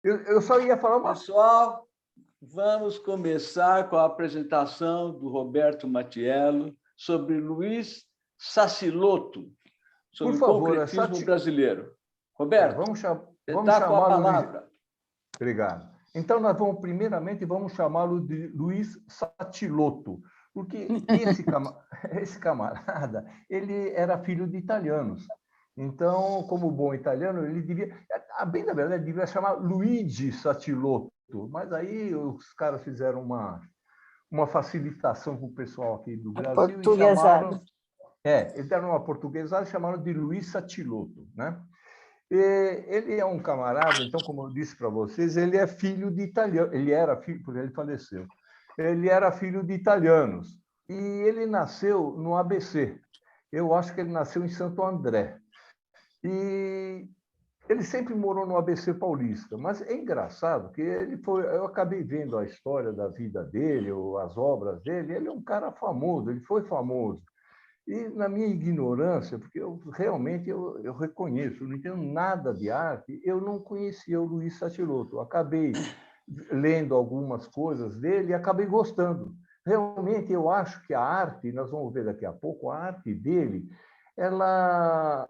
Eu só ia falar uma... Pessoal, vamos começar com a apresentação do Roberto Matiello sobre Luiz Sassilotto, Por sobre o favor, concretismo brasileiro. Roberto, vamos você está com a chamá-lo... palavra. Obrigado. Então, nós vamos, primeiramente, vamos chamá-lo de Luiz Sassilotto, porque esse camarada, ele era filho de italianos. Então, como bom italiano, ele devia, bem na verdade, devia chamar Luigi Sassilotto, mas aí os caras fizeram uma facilitação para o pessoal aqui do Brasil e chamaram... eles deram uma portuguesada e chamaram de Luiz Sassilotto, né? Ele é um camarada, então, como eu disse para vocês, ele é filho de italiano. Ele era filho, porque ele faleceu. Ele era filho de italianos. E ele nasceu no ABC. Eu acho que ele nasceu em Santo André. E ele sempre morou no ABC paulista. Mas é engraçado que ele foi... Eu acabei vendo a história da vida dele, ou as obras dele. Ele é um cara famoso, ele foi famoso. E, na minha ignorância, porque eu realmente eu reconheço, eu não entendo nada de arte, eu não conhecia o Luiz Sassilotto. Eu acabei lendo algumas coisas dele e acabei gostando. Realmente, eu acho que a arte, nós vamos ver daqui a pouco, a arte dele, ela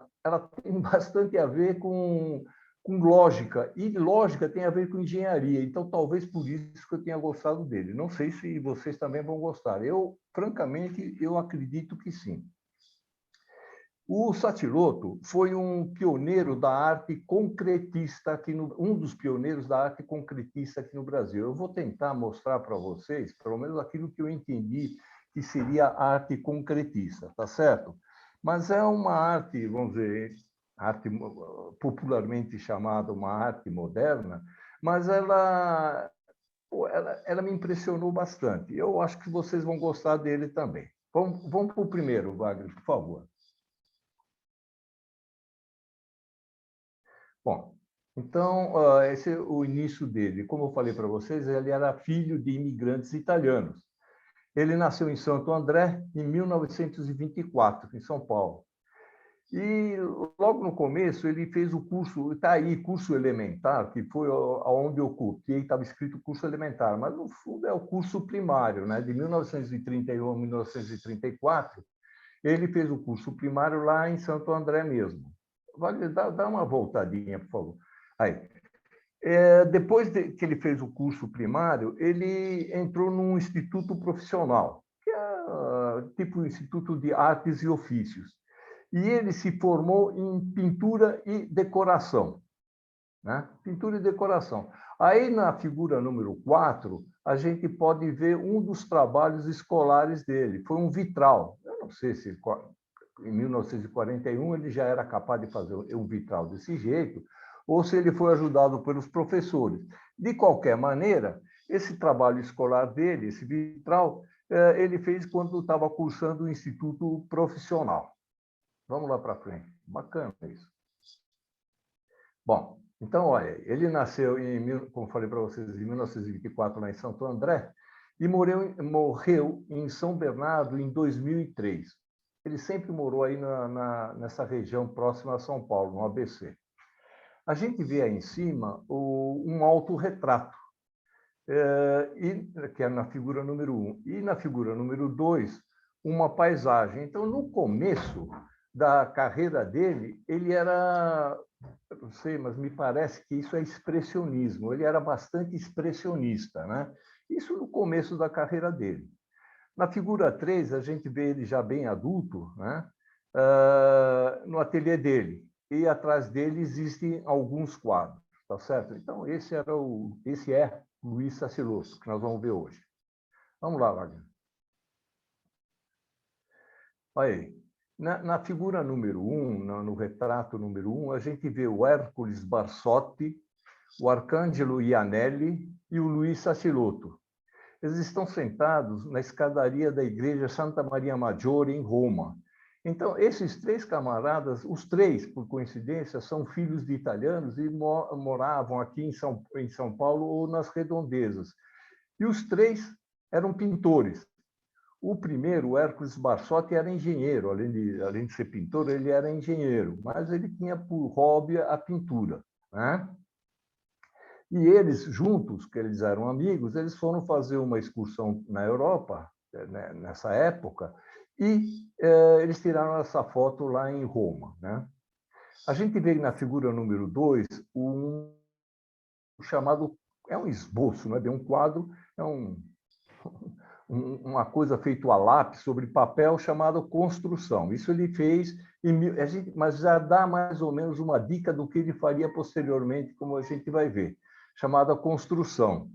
tem bastante a ver com lógica, e lógica tem a ver com engenharia, então talvez por isso que eu tenha gostado dele. Não sei se vocês também vão gostar. Eu, francamente, eu acredito que sim. O Sassilotto foi um pioneiro da arte concretista um dos pioneiros da arte concretista aqui no Brasil. Eu vou tentar mostrar para vocês, pelo menos aquilo que eu entendi que seria a arte concretista, tá certo? Mas é uma arte, vamos dizer, arte popularmente chamada uma arte moderna, mas ela me impressionou bastante. Eu acho que vocês vão gostar dele também. Vamos para o primeiro, Wagner, por favor. Bom, então, esse é o início dele. Como eu falei para vocês, ele era filho de imigrantes italianos. Ele nasceu em Santo André em 1924, em São Paulo. E logo no começo ele fez o curso, está aí, curso elementar, que foi aonde eu copiei, estava escrito curso elementar, mas no fundo é o curso primário, né? De 1931 a 1934, ele fez o curso primário lá em Santo André mesmo. Wagner, dá uma voltadinha, por favor. Aí. Depois que ele fez o curso primário, ele entrou num instituto profissional, que é tipo Instituto de Artes e Ofícios. E ele se formou em pintura e decoração. Né? Pintura e decoração. Aí, na figura número 4, a gente pode ver um dos trabalhos escolares dele. Foi um vitral. Eu não sei se em 1941 ele já era capaz de fazer um vitral desse jeito, ou se ele foi ajudado pelos professores. De qualquer maneira, esse trabalho escolar dele, esse vitral, ele fez quando estava cursando o Instituto Profissional. Vamos lá para frente. Bacana isso. Bom, então, olha, ele nasceu, como falei para vocês, em 1924, lá em Santo André, e morreu em São Bernardo em 2003. Ele sempre morou aí nessa região próxima a São Paulo, no ABC. A gente vê aí em cima um autorretrato, que é na figura número 1. E na figura número 2, uma paisagem. Então, no começo da carreira dele, ele era... Eu não sei, mas me parece que isso é expressionismo. Ele era bastante expressionista, né? Isso no começo da carreira dele. Na figura 3, a gente vê ele já bem adulto, né? No ateliê dele. E atrás dele existem alguns quadros, tá certo? Então, esse é Luiz Sassilotto, que nós vamos ver hoje. Vamos lá, Wagner. Olha aí. Na figura número 1, no retrato número 1, a gente vê o Hércules Barsotti, o Arcângelo Iannelli e o Luiz Sassilotto. Eles estão sentados na escadaria da igreja Santa Maria Maggiore, em Roma. Então, esses três camaradas, os três, por coincidência, são filhos de italianos e moravam aqui em São Paulo ou nas redondezas. E os três eram pintores. O primeiro, o Hércules Barsotti, era engenheiro. Além de ser pintor, ele era engenheiro, mas ele tinha por hobby a pintura, né? E eles, juntos, que eles eram amigos, eles foram fazer uma excursão na Europa, né, nessa época, e eles tiraram essa foto lá em Roma, né? A gente vê na figura número 2 um chamado, é um esboço, não é bem um quadro, é uma coisa feita a lápis sobre papel chamada construção. Isso ele fez, mas já dá mais ou menos uma dica do que ele faria posteriormente, como a gente vai ver, chamada construção.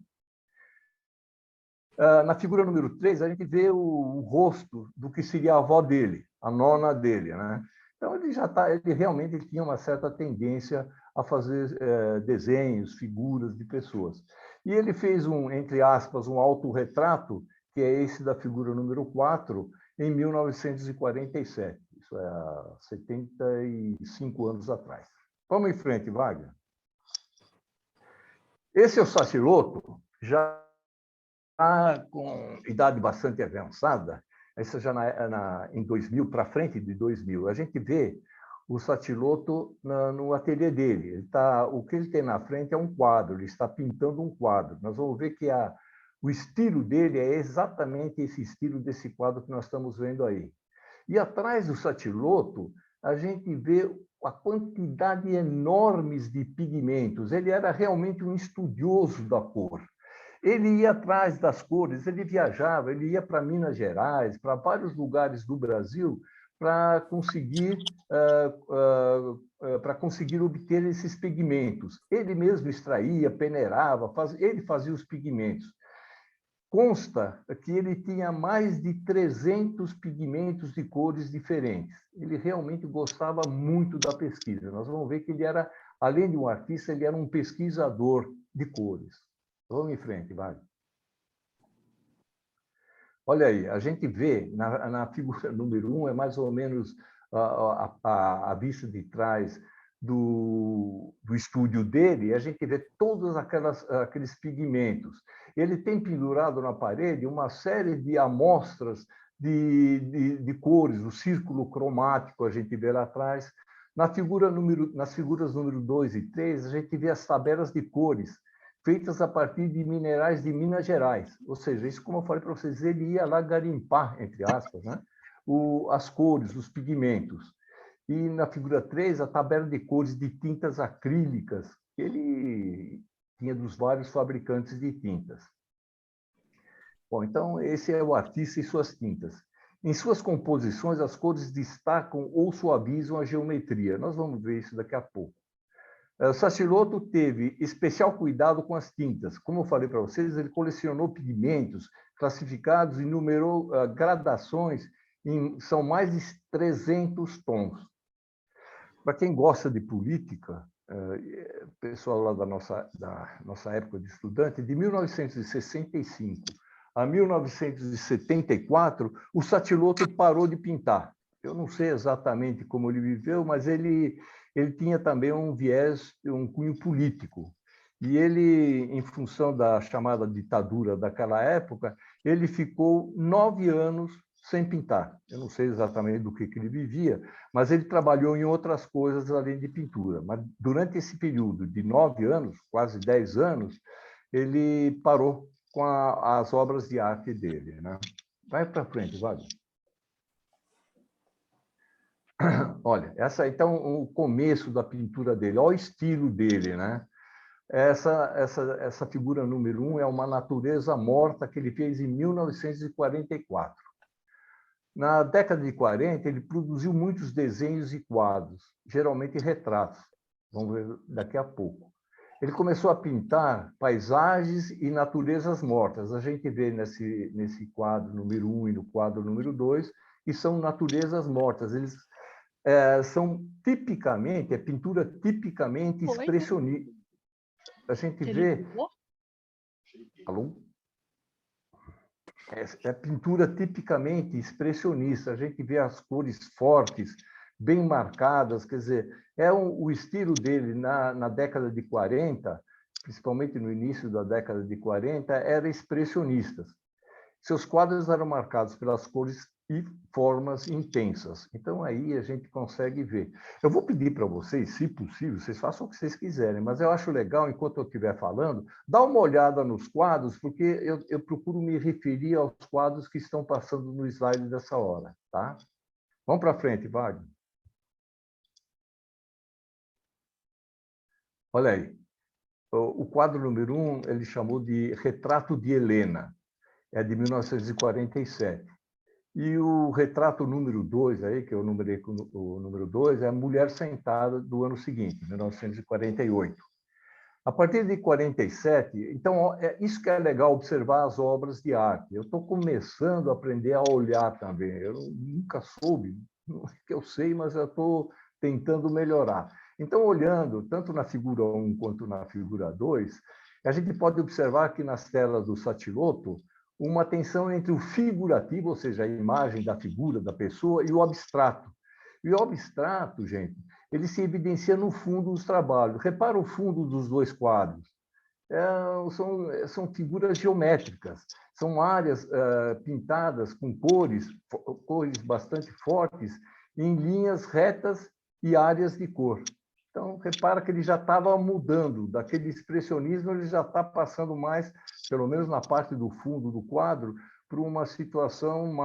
Na figura número 3, a gente vê o rosto do que seria a avó dele, a nona dele, né? Então, ele realmente tinha uma certa tendência a fazer desenhos, figuras de pessoas. E ele fez entre aspas, um autorretrato, que é esse da figura número 4, em 1947. Isso é há 75 anos atrás. Vamos em frente, Wagner. Esse é o Sassilotto, já com idade bastante avançada, isso já em 2000, para frente de 2000, a gente vê o Sassilotto no ateliê dele. O que ele tem na frente é um quadro, ele está pintando um quadro. Nós vamos ver que o estilo dele é exatamente esse estilo desse quadro que nós estamos vendo aí. E atrás do Sassilotto, a gente vê a quantidade enorme de pigmentos. Ele era realmente um estudioso da cor. Ele ia atrás das cores, ele viajava, ele ia para Minas Gerais, para vários lugares do Brasil, para conseguir obter esses pigmentos. Ele mesmo extraía, peneirava, ele fazia os pigmentos. Consta que ele tinha mais de 300 pigmentos de cores diferentes. Ele realmente gostava muito da pesquisa. Nós vamos ver que ele era, além de um artista, ele era um pesquisador de cores. Vamos em frente, vai. Olha aí, a gente vê na figura número 1, é mais ou menos a vista de trás do estúdio dele, e a gente vê todos aqueles pigmentos. Ele tem pendurado na parede uma série de amostras de cores, o círculo cromático a gente vê lá atrás. Nas figuras número 2 e 3, a gente vê as tabelas de cores, feitas a partir de minerais de Minas Gerais. Ou seja, isso, como eu falei para vocês, ele ia lá garimpar, entre aspas, né? As cores, os pigmentos. E na figura 3, a tabela de cores de tintas acrílicas, que ele tinha dos vários fabricantes de tintas. Bom, então, esse é o artista e suas tintas. Em suas composições, as cores destacam ou suavizam a geometria. Nós vamos ver isso daqui a pouco. Sassilotto teve especial cuidado com as tintas. Como eu falei para vocês, ele colecionou pigmentos classificados e numerou gradações, são mais de 300 tons. Para quem gosta de política, pessoal lá da nossa época de estudante, de 1965 a 1974, o Sassilotto parou de pintar. Eu não sei exatamente como ele viveu, mas ele tinha também um viés, um cunho político. E ele, em função da chamada ditadura daquela época, ele ficou 9 anos sem pintar. Eu não sei exatamente do que ele vivia, mas ele trabalhou em outras coisas além de pintura. Mas durante esse período de 9 anos, quase 10 anos, ele parou com as obras de arte dele, né? Vai para frente, Wagner. Olha, então o começo da pintura dele, olha o estilo dele, né? Essa figura número 1 é uma natureza morta que ele fez em 1944. Na década de 40, ele produziu muitos desenhos e quadros, geralmente retratos. Vamos ver daqui a pouco. Ele começou a pintar paisagens e naturezas mortas. A gente vê nesse quadro número 1 e no quadro número 2, que são naturezas mortas. Eles são tipicamente, é pintura tipicamente expressionista. A gente vê... Alô? É pintura tipicamente expressionista. A gente vê as cores fortes, bem marcadas, quer dizer, o estilo dele na década de 40, principalmente no início da década de 40, era expressionista. Seus quadros eram marcados pelas cores e formas intensas. Então, aí a gente consegue ver. Eu vou pedir para vocês, se possível, vocês façam o que vocês quiserem, mas eu acho legal, enquanto eu estiver falando, dar uma olhada nos quadros, porque eu procuro me referir aos quadros que estão passando no slide dessa hora, tá? Vamos para frente, Wagner. Olha aí. O quadro número 1, ele chamou de Retrato de Helena, é de 1947. E o retrato número 2, aí, que eu numerei com o número 2, é a Mulher Sentada, do ano seguinte, 1948. A partir de 47, então, isso que é legal, observar as obras de arte. Eu estou começando a aprender a olhar também. Eu nunca soube, não é que eu sei, mas eu estou tentando melhorar. Então, olhando tanto na figura 1 quanto na figura 2, a gente pode observar que nas telas do Satiloto, uma tensão entre o figurativo, ou seja, a imagem da figura da pessoa, e o abstrato. E o abstrato, gente, ele se evidencia no fundo dos trabalhos. Repara o fundo dos dois quadros. São figuras geométricas, são áreas pintadas com cores bastante fortes, em linhas retas e áreas de cor. Então, repara que ele já estava mudando, daquele expressionismo, ele já está passando mais, pelo menos na parte do fundo do quadro, para uma situação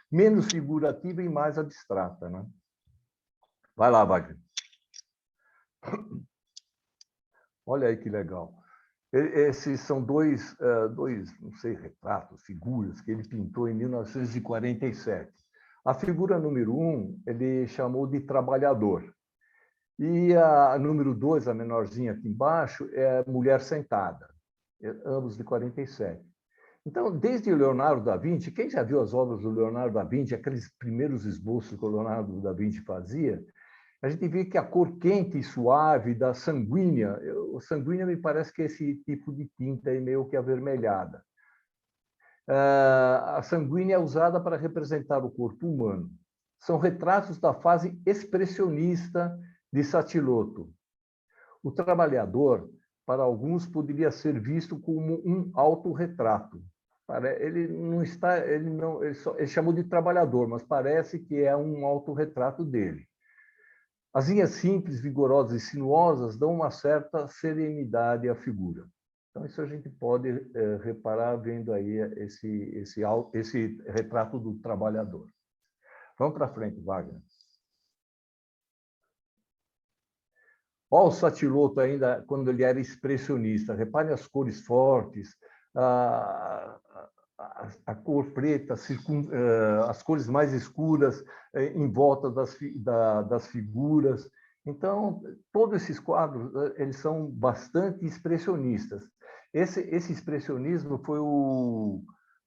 menos figurativa e mais abstrata, né? Vai lá, Wagner. Olha aí que legal. Esses são dois, não sei, retratos, figuras que ele pintou em 1947. A figura número 1, ele chamou de trabalhador. E a número 2, a menorzinha aqui embaixo, é Mulher Sentada, ambos de 47. Então, desde o Leonardo da Vinci, quem já viu as obras do Leonardo da Vinci, aqueles primeiros esboços que o Leonardo da Vinci fazia, a gente vê que a cor quente e suave da sanguínea, sanguínea me parece que é esse tipo de tinta aí meio que avermelhada. A sanguínea é usada para representar o corpo humano. São retratos da fase expressionista de Satiloto. O trabalhador, para alguns, poderia ser visto como um autorretrato. Ele não está, ele chamou de trabalhador, mas parece que é um autorretrato dele. As linhas simples, vigorosas e sinuosas dão uma certa serenidade à figura. Então, isso a gente pode reparar vendo aí esse retrato do trabalhador. Vamos para frente, Wagner. Olha o Satiloto ainda, quando ele era expressionista. Reparem as cores fortes, a cor preta, as cores mais escuras em volta das figuras. Então, todos esses quadros eles são bastante expressionistas. Esse expressionismo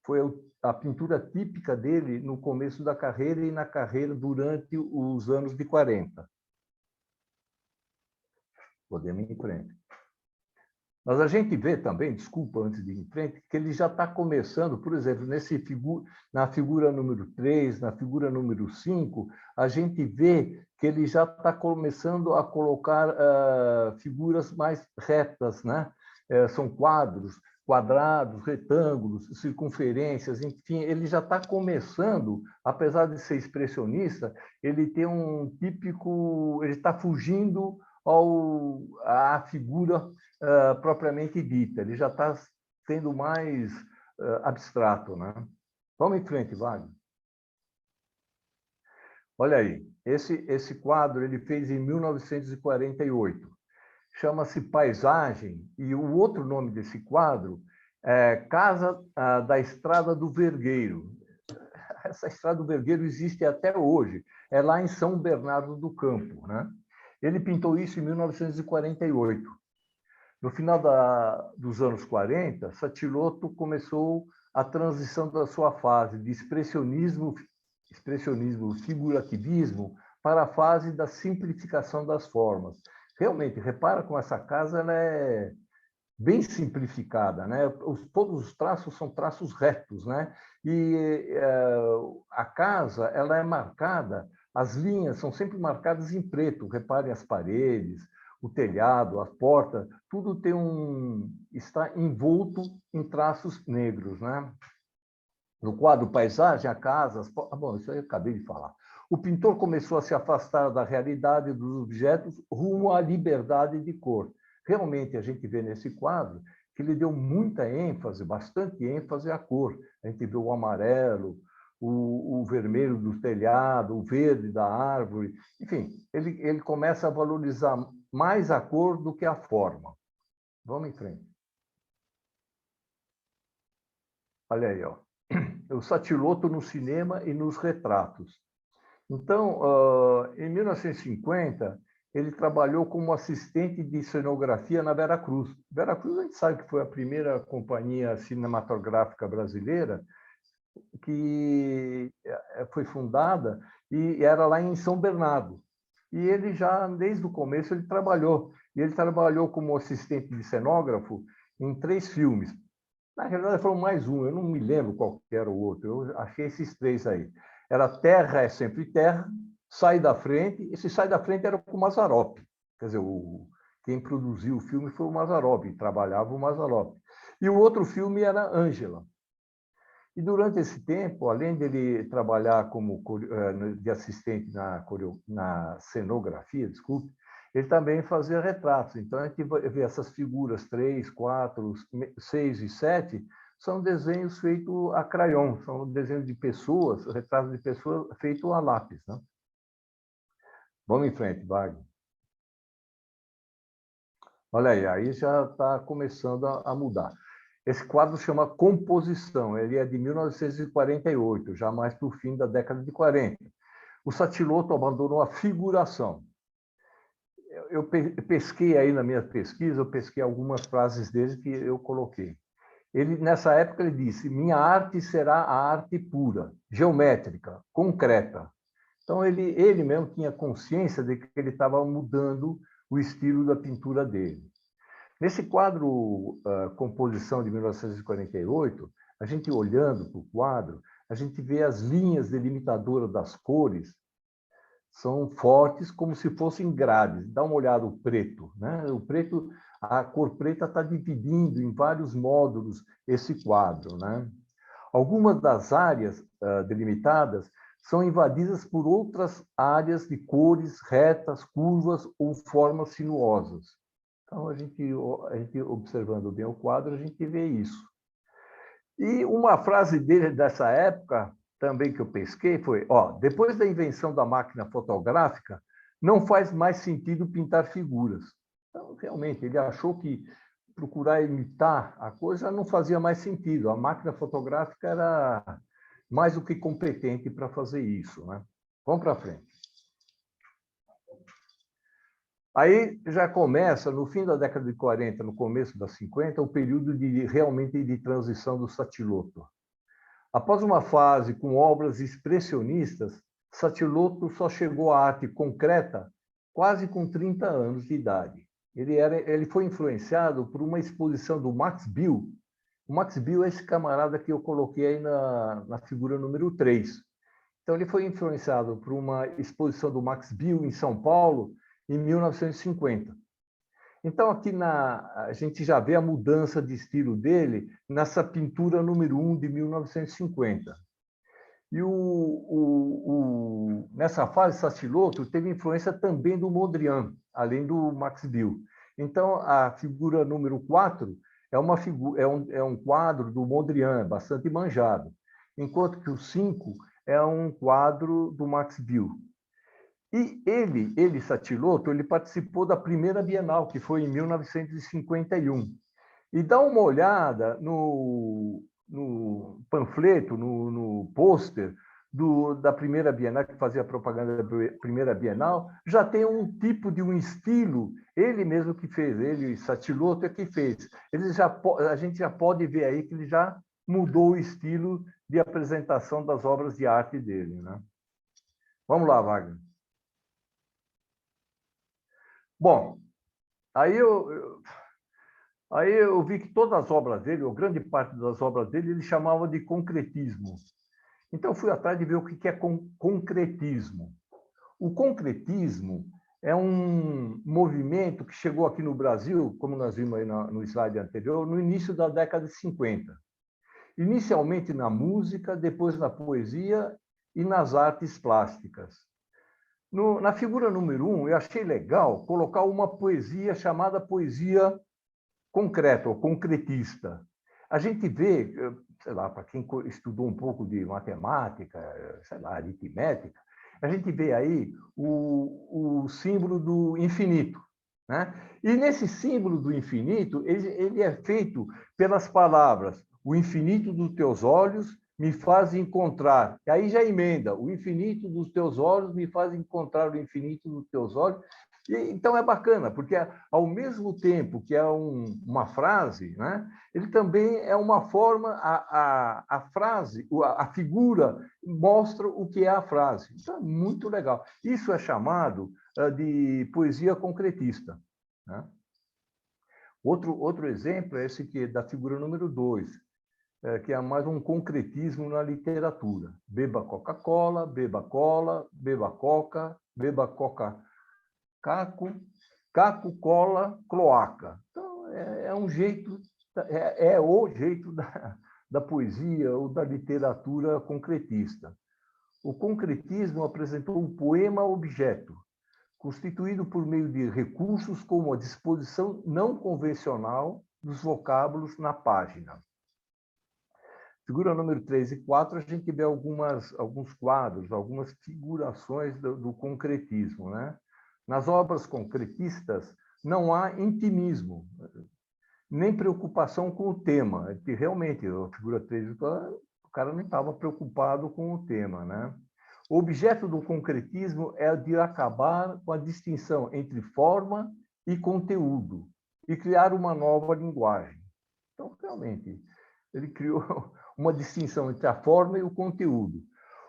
foi a pintura típica dele no começo da carreira e na carreira durante os anos de 40. Podemos ir em frente. Mas a gente vê também, desculpa, antes de ir em frente, que ele já está começando, por exemplo, na figura número 3, na figura número 5, a gente vê que ele já está começando a colocar figuras mais retas, né? São quadros, quadrados, retângulos, circunferências, enfim, ele já está começando, apesar de ser expressionista, ele tem um típico, ele está fugindo à figura propriamente dita. Ele já está sendo mais abstrato, né? Vamos em frente, Wagner. Olha aí, esse quadro ele fez em 1948. Chama-se Paisagem, e o outro nome desse quadro é Casa da Estrada do Vergueiro. Essa Estrada do Vergueiro existe até hoje, é lá em São Bernardo do Campo, né? Ele pintou isso em 1948. No final dos anos 40, Satiloto começou a transição da sua fase de expressionismo, figurativismo, para a fase da simplificação das formas. Realmente, repara como essa casa ela é bem simplificada, né? Todos os traços são traços retos, né? E a casa ela é marcada, as linhas são sempre marcadas em preto. Reparem as paredes, o telhado, as portas, tudo está envolto em traços negros, né? No quadro Paisagem, a casa... Bom, isso aí eu acabei de falar. O pintor começou a se afastar da realidade dos objetos rumo à liberdade de cor. Realmente, a gente vê nesse quadro que ele deu muita ênfase, bastante ênfase à cor. A gente vê o amarelo, o vermelho do telhado, o verde da árvore. Enfim, ele começa a valorizar mais a cor do que a forma. Vamos em frente. Olha aí, ó. O Satiloto no cinema e nos retratos. Então, em 1950, ele trabalhou como assistente de cenografia na Veracruz. Veracruz, a gente sabe que foi a primeira companhia cinematográfica brasileira que foi fundada e era lá em São Bernardo. E ele já, desde o começo, ele trabalhou. E ele trabalhou como assistente de cenógrafo em 3 filmes. Na realidade, foram mais um, eu não me lembro qual era o outro, eu achei esses 3 aí. Era Terra é Sempre Terra, Sai da Frente, esse Sai da Frente era com o Mazzaropi, quer dizer, quem produziu o filme foi o Mazzaropi, trabalhava o Mazzaropi. E o outro filme era Ângela. E durante esse tempo, além dele trabalhar como de assistente na cenografia, desculpe, ele também fazia retratos. Então, a gente vê essas figuras 3, 4, 6 e 7, são desenhos feitos a crayon, são desenhos de pessoas, retratos de pessoas feitos a lápis. Né? Vamos em frente, Wagner. Olha aí já está começando a mudar. Esse quadro chama Composição, ele é de 1948, já mais para o fim da década de 40. O Satiloto abandonou a figuração. Eu pesquei aí na minha pesquisa, eu pesquei algumas frases dele que eu coloquei. Nessa época, ele disse: minha arte será a arte pura, geométrica, concreta. Então, ele mesmo tinha consciência de que ele estava mudando o estilo da pintura dele. Nesse quadro, Composição de 1948, a gente olhando para o quadro, a gente vê as linhas delimitadoras das cores, são fortes como se fossem grades. Dá uma olhada no preto, né? O preto, a cor preta está dividindo em vários módulos esse quadro, né? Algumas das áreas delimitadas são invadidas por outras áreas de cores retas, curvas ou formas sinuosas. Então, a gente observando bem o quadro, a gente vê isso. E uma frase dele dessa época, também que eu pesquei, foi: depois da invenção da máquina fotográfica, não faz mais sentido pintar figuras. Então, realmente, ele achou que procurar imitar a coisa não fazia mais sentido. A máquina fotográfica era mais do que competente para fazer isso. Né? Vamos para frente. Aí já começa, no fim da década de 40, no começo da 50, o período realmente de transição do Satiloto. Após uma fase com obras expressionistas, Satiloto só chegou à arte concreta quase com 30 anos de idade. Ele foi influenciado por uma exposição do Max Bill. O Max Bill é esse camarada que eu coloquei aí na figura número 3. Então, ele foi influenciado por uma exposição do Max Bill em São Paulo, em 1950. Então, aqui a gente já vê a mudança de estilo dele nessa pintura número 1 de 1950. E nessa fase, Satiloto teve influência também do Mondrian, além do Max Bill. Então, a figura número 4 é um quadro do Mondrian, bastante manjado, enquanto que o 5 é um quadro do Max Bill. E ele, Satiloto, ele participou da primeira Bienal, que foi em 1951. E dá uma olhada no panfleto, no pôster da primeira Bienal, que fazia propaganda da primeira Bienal, já tem um tipo de um estilo, ele mesmo que fez, ele, Satiloto, é que fez. A gente já pode ver aí que ele já mudou o estilo de apresentação das obras de arte dele. Né? Vamos lá, Wagner. Bom, aí eu vi que todas as obras dele, ou grande parte das obras dele, ele chamava de concretismo. Então, eu fui atrás de ver o que é concretismo. O concretismo é um movimento que chegou aqui no Brasil, como nós vimos aí no slide anterior, no início da década de 50. Inicialmente na música, depois na poesia e nas artes plásticas. Na figura número 1, eu achei legal colocar uma poesia chamada poesia concreta ou concretista. A gente vê, sei lá, para quem estudou um pouco de matemática, sei lá, aritmética, a gente vê aí o símbolo do infinito, né? E nesse símbolo do infinito, ele é feito pelas palavras: o infinito dos teus olhos me faz encontrar. E aí já emenda: o infinito dos teus olhos me faz encontrar o infinito dos teus olhos. Então é bacana, porque ao mesmo tempo que é uma frase, né, ele também é uma forma, a frase, a figura mostra o que é a frase. Então é muito legal. Isso é chamado de poesia concretista, né? Outro exemplo é esse aqui, da figura número 2, que é mais um concretismo na literatura. Beba Coca-Cola, beba cola, beba coca, beba coca caco, cola, cloaca. Então, é um jeito, é o jeito da poesia ou da literatura concretista. O concretismo apresentou um poema-objeto, constituído por meio de recursos como a disposição não convencional dos vocábulos na página. Figura número 3 e 4, a gente vê alguns quadros, algumas figurações do concretismo, né? Nas obras concretistas, não há intimismo, nem preocupação com o tema. Realmente, a figura 3 e 4, o cara não estava preocupado com o tema, né? O objeto do concretismo é de acabar com a distinção entre forma e conteúdo e criar uma nova linguagem. Então, realmente, ele criou uma distinção entre a forma e o conteúdo.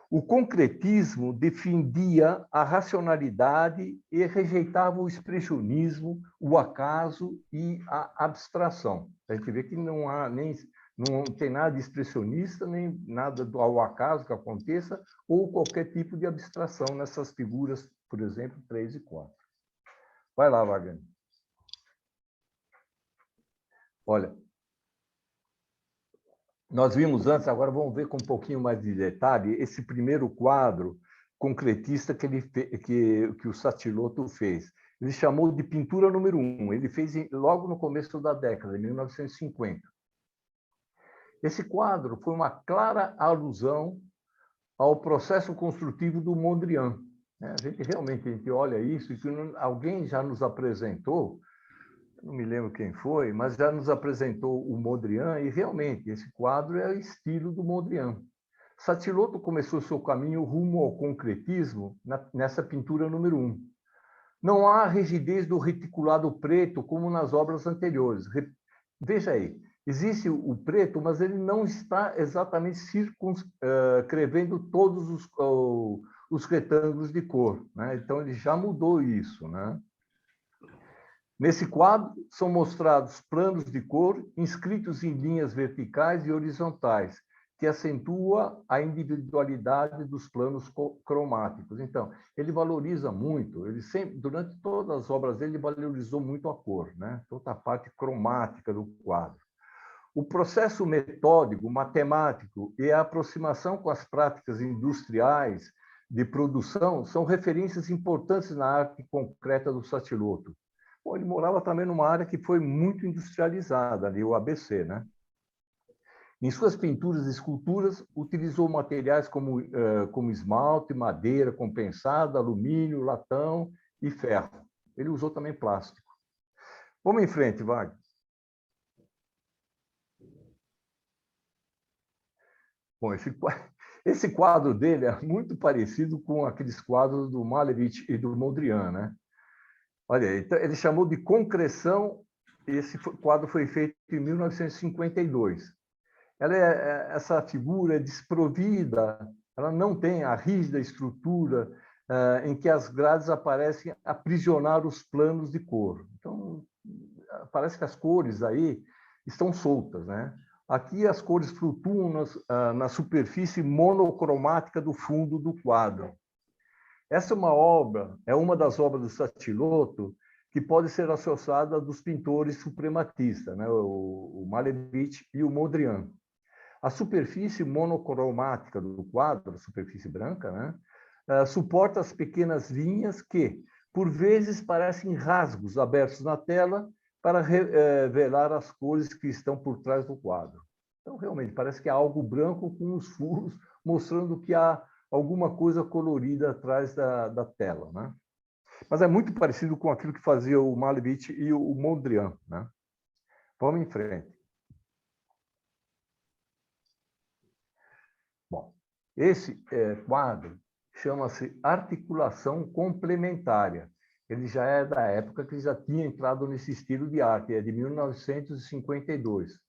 O concretismo defendia a racionalidade e rejeitava o expressionismo, o acaso e a abstração. A gente vê que não tem nada de expressionista, nem nada ao acaso que aconteça, ou qualquer tipo de abstração nessas figuras, por exemplo, 3 e 4. Vai lá, Wagner. Olha, nós vimos antes, agora vamos ver com um pouquinho mais de detalhe, esse primeiro quadro concretista que o Satiloto fez. Ele chamou de pintura número 1. Ele fez logo no começo da década, em 1950. Esse quadro foi uma clara alusão ao processo construtivo do Mondrian. A gente olha isso e que alguém já nos apresentou, não me lembro quem foi, mas já nos apresentou o Mondrian, e realmente esse quadro é o estilo do Mondrian. Satiloto começou seu caminho rumo ao concretismo nessa pintura número 1. Não há rigidez do reticulado preto como nas obras anteriores. Veja aí, existe o preto, mas ele não está exatamente circunscrevendo todos os retângulos de cor, né? Então, ele já mudou isso, né? Nesse quadro, são mostrados planos de cor inscritos em linhas verticais e horizontais, que acentua a individualidade dos planos cromáticos. Então, ele valoriza muito, ele sempre, durante todas as obras dele, ele valorizou muito a cor, né? Toda a parte cromática do quadro. O processo metódico, matemático e a aproximação com as práticas industriais de produção são referências importantes na arte concreta do Satiloto. Bom, ele morava também numa área que foi muito industrializada, ali, o ABC, né? Em suas pinturas e esculturas, utilizou materiais como esmalte, madeira compensada, alumínio, latão e ferro. Ele usou também plástico. Vamos em frente, Wagner. Bom, esse quadro dele é muito parecido com aqueles quadros do Malevich e do Mondrian, né? Olha, então, ele chamou de concreção. Esse quadro foi feito em 1952. Essa figura é desprovida, ela não tem a rígida estrutura em que as grades aparecem aprisionar os planos de cor. Então, parece que as cores aí estão soltas, né? Aqui as cores flutuam na superfície monocromática do fundo do quadro. Essa é uma obra, é uma das obras do Satiloto que pode ser associada dos pintores suprematistas, né? O Malevich e o Mondrian. A superfície monocromática do quadro, a superfície branca, né? Suporta as pequenas linhas que, por vezes, parecem rasgos abertos na tela para revelar as cores que estão por trás do quadro. Então, realmente, parece que é algo branco com os furos, mostrando que há alguma coisa colorida atrás da tela, né? Mas é muito parecido com aquilo que fazia o Malevich e o Mondrian, né? Vamos em frente. Bom, esse quadro chama-se Articulação Complementária. Ele já é da época que já tinha entrado nesse estilo de arte, é de 1952.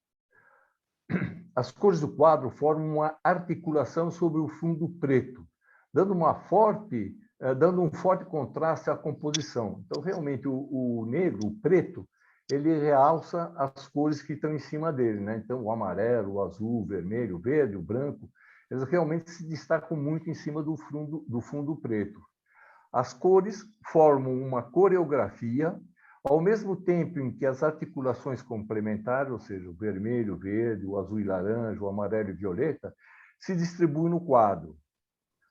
As cores do quadro formam uma articulação sobre o fundo preto, dando um forte contraste à composição. Então, realmente, o negro, o preto, ele realça as cores que estão em cima dele, né? Então, o amarelo, o azul, o vermelho, o verde, o branco, eles realmente se destacam muito em cima do fundo preto. As cores formam uma coreografia, ao mesmo tempo em que as articulações complementares, ou seja, o vermelho, o verde, o azul e laranja, o amarelo e violeta, se distribuem no quadro.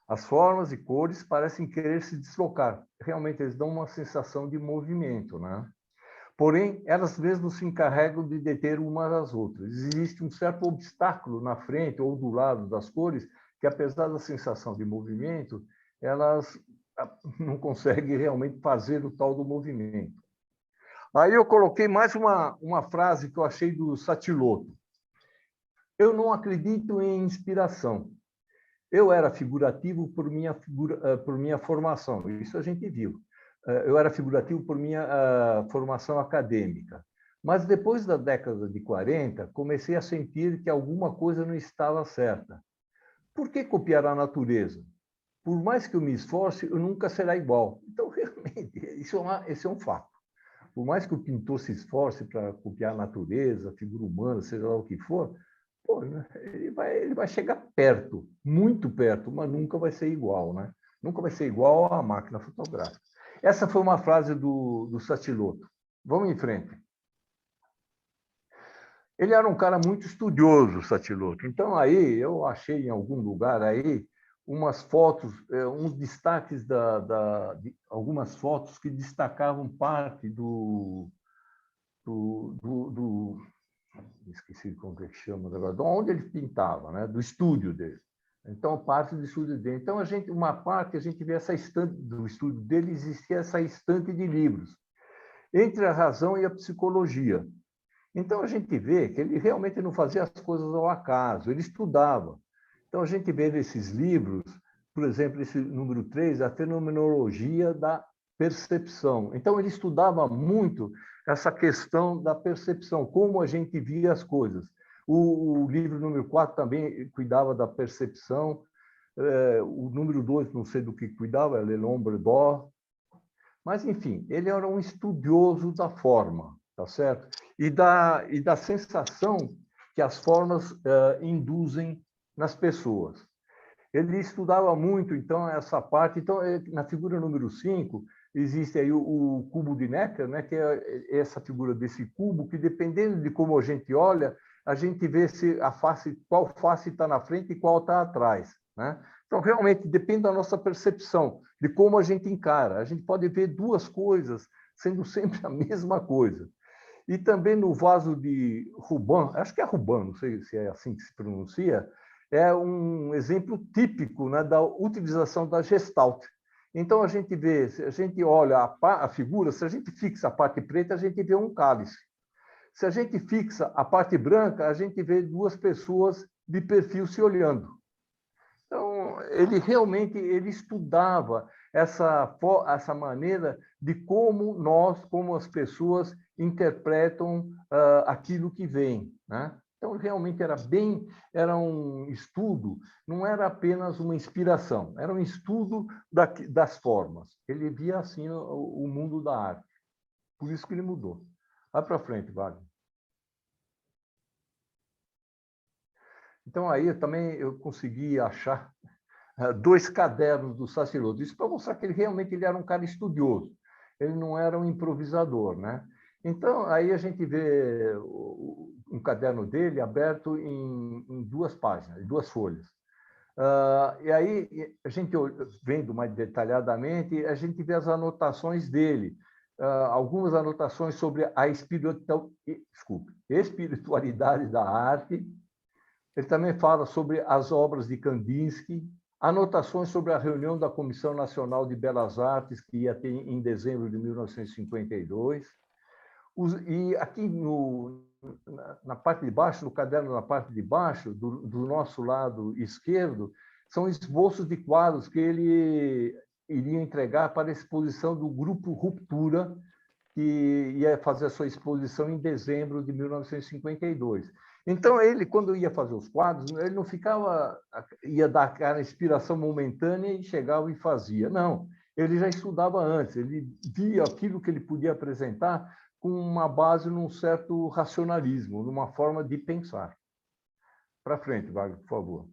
As formas e cores parecem querer se deslocar. Realmente, eles dão uma sensação de movimento, né? Porém, elas mesmas se encarregam de deter umas às outras. Existe um certo obstáculo na frente ou do lado das cores que, apesar da sensação de movimento, elas não conseguem realmente fazer o tal do movimento. Aí eu coloquei mais uma frase que eu achei do Satiloto. Eu não acredito em inspiração. Eu era figurativo por minha formação, isso a gente viu. Eu era figurativo por minha formação acadêmica. Mas depois da década de 40, comecei a sentir que alguma coisa não estava certa. Por que copiar a natureza? Por mais que eu me esforce, eu nunca será igual. Então, realmente, esse é um fato. Por mais que o pintor se esforce para copiar a natureza, a figura humana, seja lá o que for, pô, ele vai chegar perto, muito perto, mas nunca vai ser igual, né? Nunca vai ser igual à máquina fotográfica. Essa foi uma frase do Satiloto. Vamos em frente. Ele era um cara muito estudioso, Satiloto. Então, aí, eu achei em algum lugar aí umas fotos, uns destaques de algumas fotos que destacavam parte esqueci como é que chama agora, de onde ele pintava, né? Do estúdio dele. Então, parte do estúdio dele. Então, uma parte, a gente vê essa estante do estúdio dele, existia essa estante de livros, entre a razão e a psicologia. Então, a gente vê que ele realmente não fazia as coisas ao acaso, ele estudava. Então, a gente vê nesses livros, por exemplo, esse número 3, a fenomenologia da percepção. Então, ele estudava muito essa questão da percepção, como a gente via as coisas. O livro número 4 também cuidava da percepção. O número 2, não sei do que cuidava, Le L'Ombre d'Or. Mas, enfim, ele era um estudioso da forma, tá certo? E da sensação que as formas induzem nas pessoas. Ele estudava muito, então, essa parte. Então, na figura número 5, existe aí o cubo de Necker, né, que é essa figura desse cubo, que, dependendo de como a gente olha, a gente vê se qual face está na frente e qual está atrás, né? Então, realmente, depende da nossa percepção, de como a gente encara. A gente pode ver duas coisas sendo sempre a mesma coisa. E também no vaso de Ruban, acho que é Ruban, não sei se é assim que se pronuncia, é um exemplo típico, né, da utilização da Gestalt. Então, a gente vê, se a gente olha a figura, se a gente fixa a parte preta, a gente vê um cálice. Se a gente fixa a parte branca, a gente vê duas pessoas de perfil se olhando. Então, ele realmente estudava essa maneira de como as pessoas interpretam aquilo que vem, né? Então, realmente era um estudo, não era apenas uma inspiração, era um estudo das formas. Ele via assim o mundo da arte. Por isso que ele mudou. Vai para frente, Wagner. Então, aí eu consegui achar 2 cadernos do Sassilotto. Isso para mostrar que ele realmente era um cara estudioso. Ele não era um improvisador, né? Então, aí a gente vê um caderno dele aberto em 2 páginas, em 2 folhas. E aí, a gente vendo mais detalhadamente, a gente vê as anotações dele, algumas anotações sobre a espiritualidade da arte. Ele também fala sobre as obras de Kandinsky, anotações sobre a reunião da Comissão Nacional de Belas Artes, que ia ter em dezembro de 1952. E aqui na parte de baixo, no caderno na parte de baixo, do nosso lado esquerdo, são esboços de quadros que ele iria entregar para a exposição do Grupo Ruptura, que ia fazer a sua exposição em dezembro de 1952. Então, ele, quando ia fazer os quadros, ele não ia dar aquela inspiração momentânea e chegava e fazia. Não, ele já estudava antes, ele via aquilo que ele podia apresentar com uma base num certo racionalismo, numa forma de pensar. Para frente, Wagner, por favor.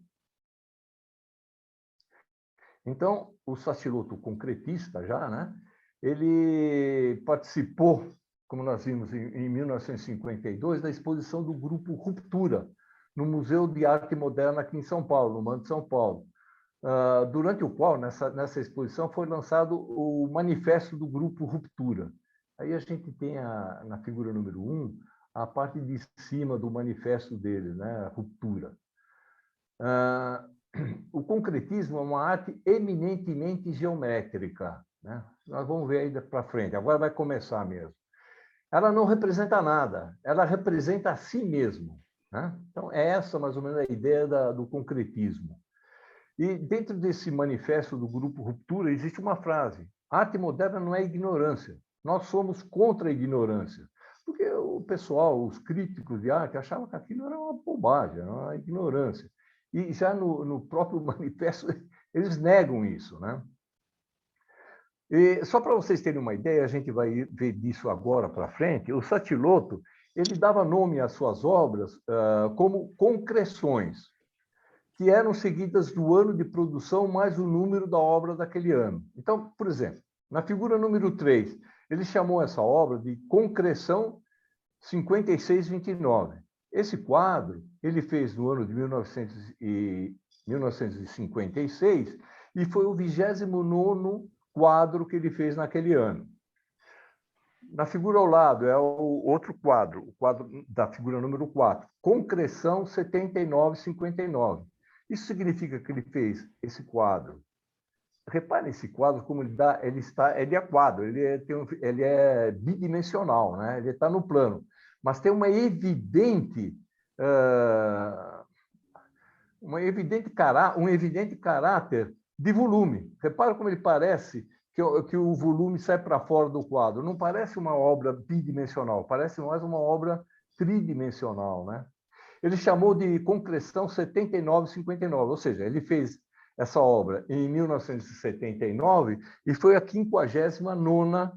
Então, o Sassilotto, concretista já, né? Ele participou, como nós vimos em 1952, da exposição do Grupo Ruptura, no Museu de Arte Moderna aqui em São Paulo, no MAN de São Paulo, durante o qual, nessa exposição, foi lançado o Manifesto do Grupo Ruptura. Aí a gente tem, na figura número 1, a parte de cima do manifesto dele, né? A Ruptura. O concretismo é uma arte eminentemente geométrica, né? Nós vamos ver aí para frente, agora vai começar mesmo. Ela não representa nada, ela representa a si mesmo, né? Então, é essa mais ou menos a ideia do concretismo. E dentro desse manifesto do Grupo Ruptura existe uma frase: a arte moderna não é ignorância, nós somos contra a ignorância. Porque o pessoal, os críticos de arte, achavam que aquilo era uma bobagem, era uma ignorância. E já no próprio manifesto, eles negam isso, né? E só para vocês terem uma ideia, a gente vai ver disso agora para frente, o Sassilotto, ele dava nome às suas obras como concreções, que eram seguidas do ano de produção mais o número da obra daquele ano. Então, por exemplo, na figura número 3, ele chamou essa obra de Concreção 5629. Esse quadro ele fez no ano de 1956 e foi o 29º quadro que ele fez naquele ano. Na figura ao lado é o outro quadro, o quadro da figura número 4, Concreção 7959. Isso significa que ele fez esse quadro. Repare nesse quadro como ele é quadro, ele é bidimensional, né? Ele está no plano, mas tem um evidente caráter de volume. Repare como ele parece que o volume sai para fora do quadro. Não parece uma obra bidimensional, parece mais uma obra tridimensional, né? Ele chamou de Concreção 7959, ou seja, ele fez essa obra em 1979 e foi a 59ª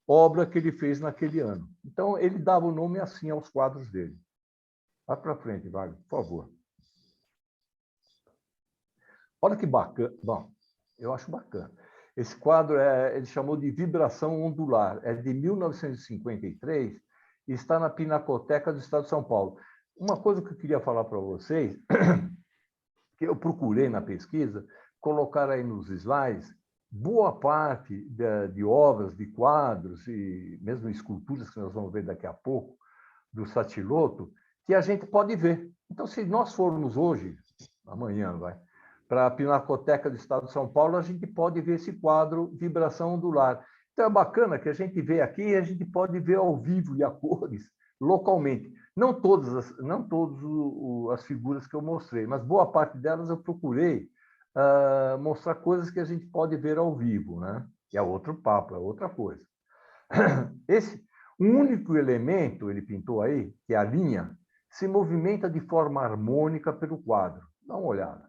obra que ele fez naquele ano. Então, ele dava o nome assim aos quadros dele. Vai para frente, Wagner, por favor. Olha que bacana. Bom, eu acho bacana. Esse quadro ele chamou de Vibração Ondular. É de 1953 e está na Pinacoteca do Estado de São Paulo. Uma coisa que eu queria falar para vocês, que eu procurei na pesquisa, colocar aí nos slides, boa parte de obras, de quadros e mesmo esculturas que nós vamos ver daqui a pouco, do Sassilotto, que a gente pode ver. Então, se nós formos hoje, amanhã, para a Pinacoteca do Estado de São Paulo, a gente pode ver esse quadro Vibração Ondular. Então, é bacana que a gente vê aqui e a gente pode ver ao vivo e a cores, localmente. Não todas as figuras que eu mostrei, mas boa parte delas eu procurei mostrar coisas que a gente pode ver ao vivo, né? E é outro papo, é outra coisa. Um único elemento, ele pintou aí, que é a linha, se movimenta de forma harmônica pelo quadro. Dá uma olhada.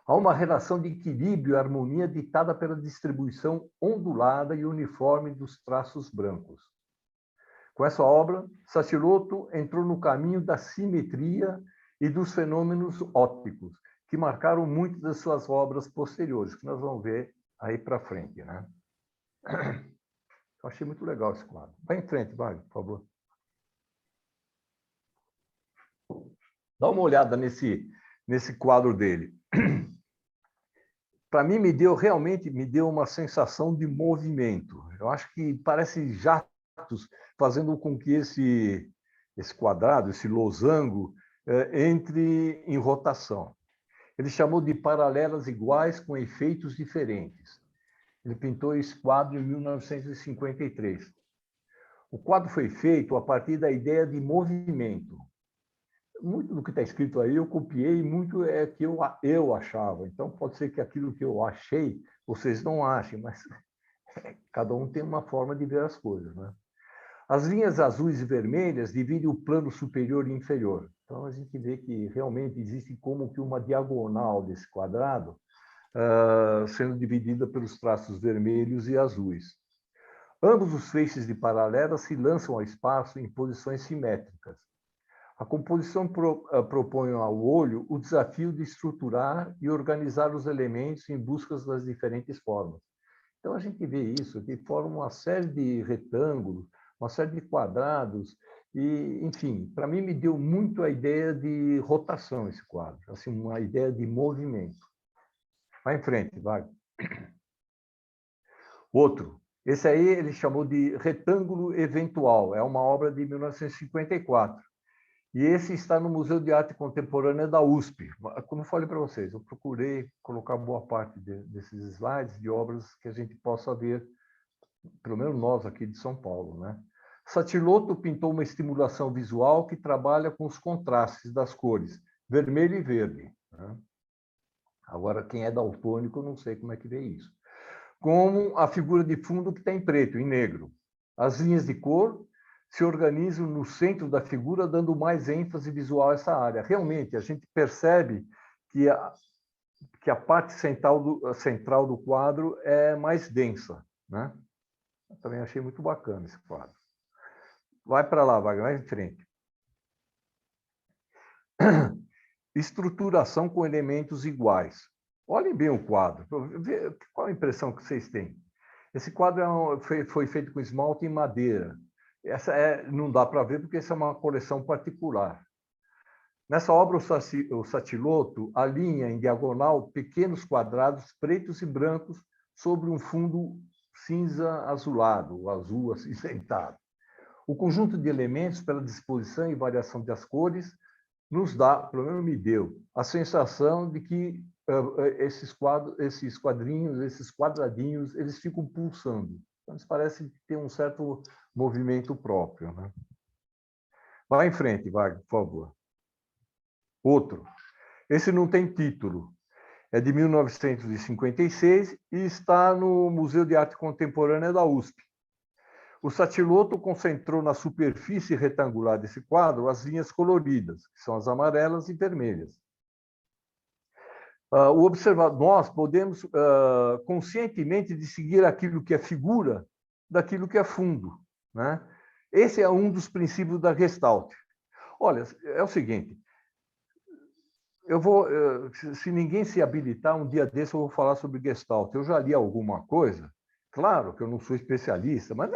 Há uma relação de equilíbrio e harmonia ditada pela distribuição ondulada e uniforme dos traços brancos. Com essa obra, Sassilotto entrou no caminho da simetria e dos fenômenos ópticos, que marcaram muito das suas obras posteriores, que nós vamos ver aí para frente, né? Eu achei muito legal esse quadro. Vai em frente, vai, por favor. Dá uma olhada nesse quadro dele. Para mim, realmente me deu uma sensação de movimento. Eu acho que parece jatos fazendo com que esse quadrado, esse losango, entre em rotação. Ele chamou de paralelas iguais com efeitos diferentes. Ele pintou esse quadro em 1953. O quadro foi feito a partir da ideia de movimento. Muito do que está escrito aí eu copiei, muito é que eu achava. Então, pode ser que aquilo que eu achei, vocês não achem, mas cada um tem uma forma de ver as coisas, né? As linhas azuis e vermelhas dividem o plano superior e inferior. Então, a gente vê que realmente existe como que uma diagonal desse quadrado, sendo dividida pelos traços vermelhos e azuis. Ambos os feixes de paralelas se lançam ao espaço em posições simétricas. A composição propõe ao olho o desafio de estruturar e organizar os elementos em busca das diferentes formas. Então, a gente vê isso, que forma uma série de retângulos, uma série de quadrados, e, enfim, para mim me deu muito a ideia de rotação esse quadro, assim, uma ideia de movimento. Vai em frente, vai. Outro. Esse aí ele chamou de retângulo eventual, é uma obra de 1954. E esse está no Museu de Arte Contemporânea da USP. Como eu falei para vocês, eu procurei colocar boa parte desses slides de obras que a gente possa ver, pelo menos nós aqui de São Paulo, né? Satiloto pintou uma estimulação visual que trabalha com os contrastes das cores, vermelho e verde, né? Agora, quem é daltônico, eu não sei como é que vê isso. Como a figura de fundo que está em preto, em negro. As linhas de cor se organizam no centro da figura, dando mais ênfase visual a essa área. Realmente, a gente percebe que a parte central do quadro é mais densa, né? Eu também achei muito bacana esse quadro. Vai para lá, vai em frente. Estruturação com elementos iguais. Olhem bem o quadro. Qual a impressão que vocês têm? Esse quadro foi feito com esmalte em madeira. Não dá para ver porque essa é uma coleção particular. Nessa obra, o Satiloto alinha em diagonal pequenos quadrados pretos e brancos sobre um fundo cinza azulado, ou azul acinzentado. O conjunto de elementos, pela disposição e variação das cores, nos dá, pelo menos me deu, a sensação de que esses quadrinhos, esses quadradinhos, eles ficam pulsando. Então, eles parecem ter um certo movimento próprio, né? Vai em frente, vai, por favor. Outro. Esse não tem título. É de 1956 e está no Museu de Arte Contemporânea da USP. O Satiloto concentrou na superfície retangular desse quadro as linhas coloridas, que são as amarelas e vermelhas. Nós podemos conscientemente distinguir aquilo que é figura daquilo que é fundo, né? Esse é um dos princípios da Gestalt. Olha, é o seguinte, se ninguém se habilitar, um dia desse eu vou falar sobre Gestalt. Eu já li alguma coisa, claro que eu não sou especialista, mas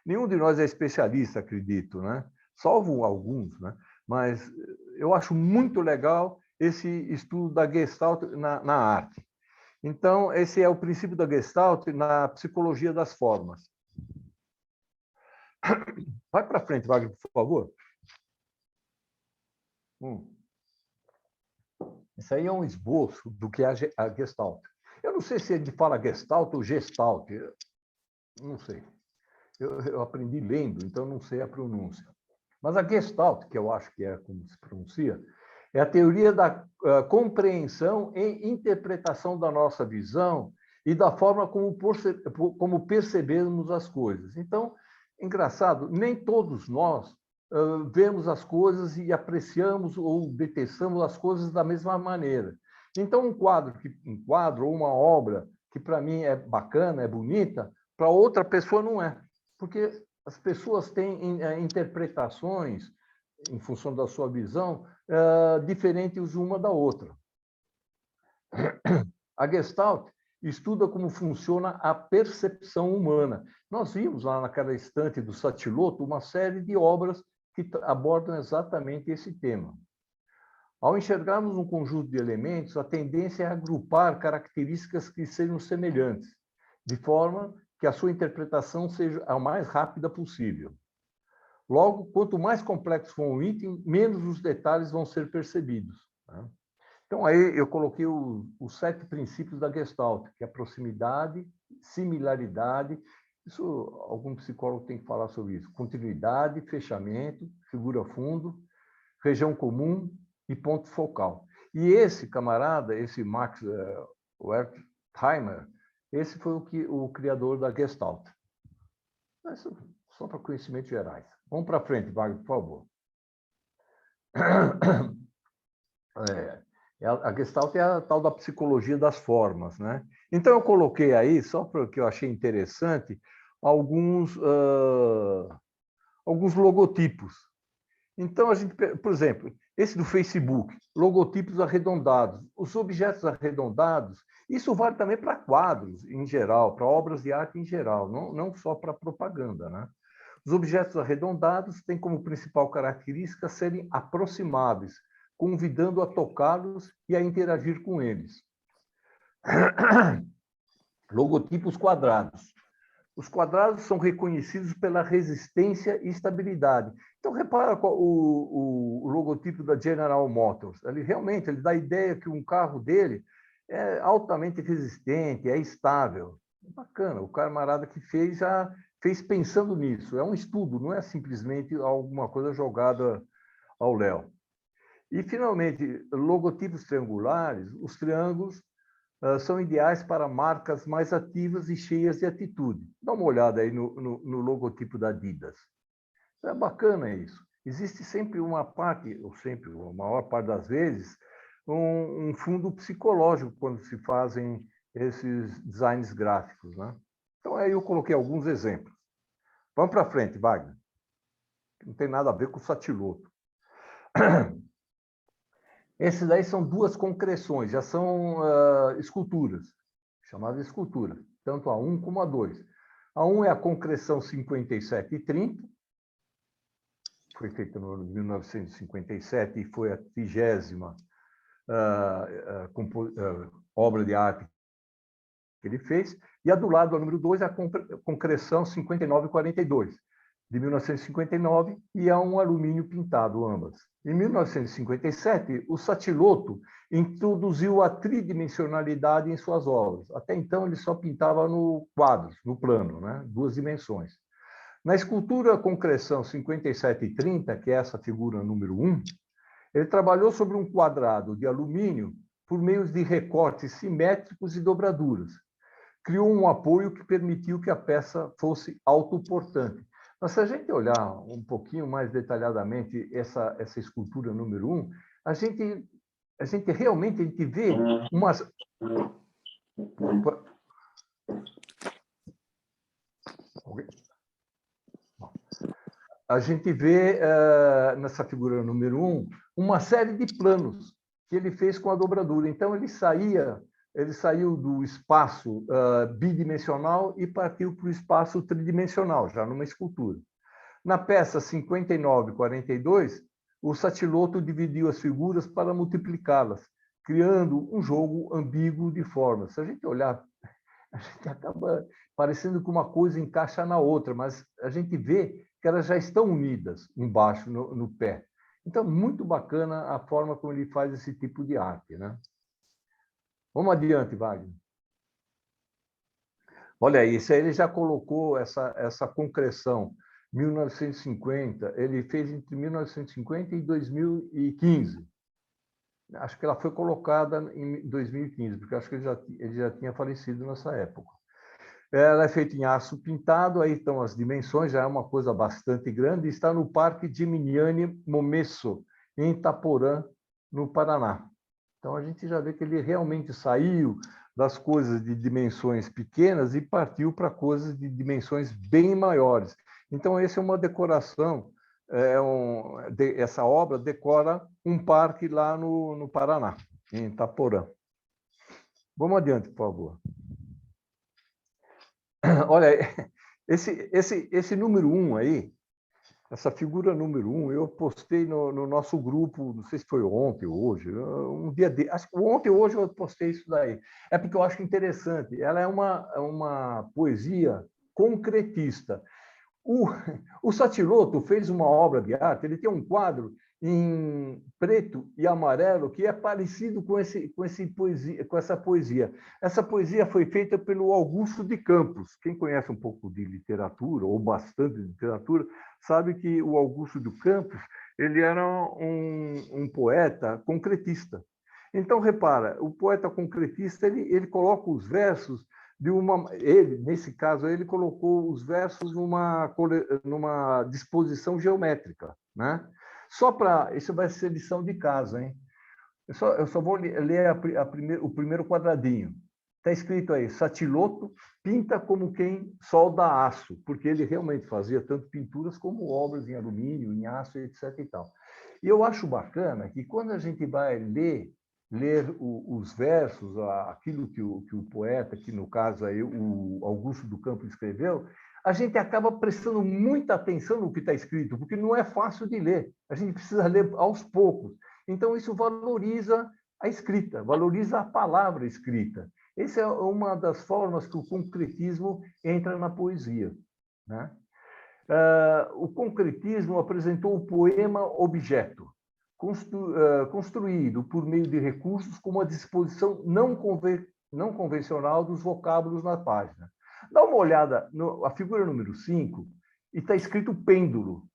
nenhum de nós é especialista, acredito, né? Salvo alguns, né? Mas eu acho muito legal esse estudo da Gestalt na arte. Então, esse é o princípio da Gestalt na psicologia das formas. Vai para frente, Wagner, por favor. Isso aí é um esboço do que é a Gestalt. Eu não sei se ele fala Gestalt ou Gestalt. Não sei. Eu aprendi lendo, então não sei a pronúncia. Mas a Gestalt, que eu acho que é como se pronuncia, é a teoria da compreensão e interpretação da nossa visão e da forma como percebemos as coisas. Então, engraçado, nem todos nós vemos as coisas e apreciamos ou detestamos as coisas da mesma maneira. Então, um quadro ou uma obra que para mim é bacana, é bonita, para outra pessoa não é. Porque as pessoas têm interpretações em função da sua visão, diferentes uma da outra. A Gestalt estuda como funciona a percepção humana. Nós vimos lá naquela estante do Satiloto uma série de obras que abordam exatamente esse tema. Ao enxergarmos um conjunto de elementos, a tendência é agrupar características que sejam semelhantes, de forma que a sua interpretação seja a mais rápida possível. Logo, quanto mais complexo for um item, menos os detalhes vão ser percebidos. Então, aí eu coloquei os 7 princípios da Gestalt, que é a proximidade, similaridade, isso algum psicólogo tem que falar sobre isso, continuidade, fechamento, figura fundo, região comum e ponto focal. E esse camarada, esse Max Wertheimer, esse foi o criador da Gestalt. Isso, só para conhecimentos gerais. Vamos para frente, Wagner, por favor. A Gestalt é a tal da psicologia das formas, né? Então, eu coloquei aí, só porque eu achei interessante, alguns logotipos. Então, por exemplo, esse do Facebook, logotipos arredondados. Os objetos arredondados, isso vale também para quadros em geral, para obras de arte em geral, não só para propaganda, né? Os objetos arredondados têm como principal característica serem aproximáveis, convidando a tocá-los e a interagir com eles. Logotipos quadrados. Os quadrados são reconhecidos pela resistência e estabilidade. Então, repara o logotipo da General Motors. Ele realmente dá a ideia que um carro dele é altamente resistente, é estável. Bacana, o camarada que fez já fez pensando nisso. É um estudo, não é simplesmente alguma coisa jogada ao léu. E, finalmente, logotipos triangulares. Os triângulos são ideais para marcas mais ativas e cheias de atitude. Dá uma olhada aí no logotipo da Adidas. É bacana isso. Existe sempre uma parte, ou sempre, a maior parte das vezes, um fundo psicológico quando se fazem esses designs gráficos, né? Então, aí eu coloquei alguns exemplos. Vamos para frente, Wagner. Não tem nada a ver com o Satiloto. Esses daí são 2 concreções, já são esculturas, chamadas de escultura, tanto a 1 como a 2. A 1 é a concreção 5730, foi feita no ano de 1957 e foi a 30ª obra de arte que ele fez. E a do lado, a número 2, é a concreção 5942, de 1959, e é um alumínio pintado, ambas. Em 1957, o Satiloto introduziu a tridimensionalidade em suas obras. Até então, ele só pintava no quadro, no plano, né? 2 dimensões. Na escultura concreção 5730, que é essa figura número 1, ele trabalhou sobre um quadrado de alumínio por meio de recortes simétricos e dobraduras. Criou um apoio que permitiu que a peça fosse autoportante. Mas se a gente olhar um pouquinho mais detalhadamente essa escultura número 1, a gente realmente vê umas... A gente vê nessa figura número 1 uma série de planos que ele fez com a dobradura. Então, ele saiu do espaço bidimensional e partiu para o espaço tridimensional, já numa escultura. Na peça 5942, o Satiloto dividiu as figuras para multiplicá-las, criando um jogo ambíguo de formas. Se a gente olhar, a gente acaba parecendo que uma coisa encaixa na outra, mas a gente vê que elas já estão unidas embaixo, no pé. Então, muito bacana a forma como ele faz esse tipo de arte, né? Vamos adiante, Wagner. Olha aí, isso aí ele já colocou essa concreção, 1950, ele fez entre 1950 e 2015. Acho que ela foi colocada em 2015, porque acho que ele já tinha falecido nessa época. Ela é feita em aço pintado, aí estão as dimensões, já é uma coisa bastante grande, está no Parque Gimignani Momesso, em Itaporã, no Paraná. Então, a gente já vê que ele realmente saiu das coisas de dimensões pequenas e partiu para coisas de dimensões bem maiores. Então, essa é uma decoração essa obra decora um parque lá no Paraná, em Itaporã. Vamos adiante, por favor. Olha, esse número 1 aí, essa figura número 1, eu postei no nosso grupo, não sei se foi ontem ou hoje, um dia de, acho que ontem ou hoje eu postei isso daí. É porque eu acho interessante. Ela é uma poesia concretista. O Satiloto fez uma obra de arte, ele tem um quadro em preto e amarelo que é parecido com essa poesia. Essa poesia foi feita pelo Augusto de Campos. Quem conhece um pouco de literatura, ou bastante de literatura, sabe que o Augusto de Campos ele era um poeta concretista. Então, repara, o poeta concretista ele coloca os versos nesse caso, ele colocou os versos numa disposição geométrica, né? Isso vai ser lição de casa, hein? Eu só vou ler o primeiro quadradinho. Está escrito aí, Satiloto pinta como quem solda aço, porque ele realmente fazia tanto pinturas como obras em alumínio, em aço, etc. e tal. E eu acho bacana que quando a gente vai ler os versos, aquilo que o poeta, que no caso aí o Augusto do Campo escreveu, a gente acaba prestando muita atenção no que está escrito, porque não é fácil de ler. A gente precisa ler aos poucos. Então, isso valoriza a escrita, valoriza a palavra escrita. Essa é uma das formas que o concretismo entra na poesia, né? O concretismo apresentou o poema objeto, construído por meio de recursos com uma disposição não convencional dos vocábulos na página. Dá uma olhada na figura número 5 e está escrito pêndulo.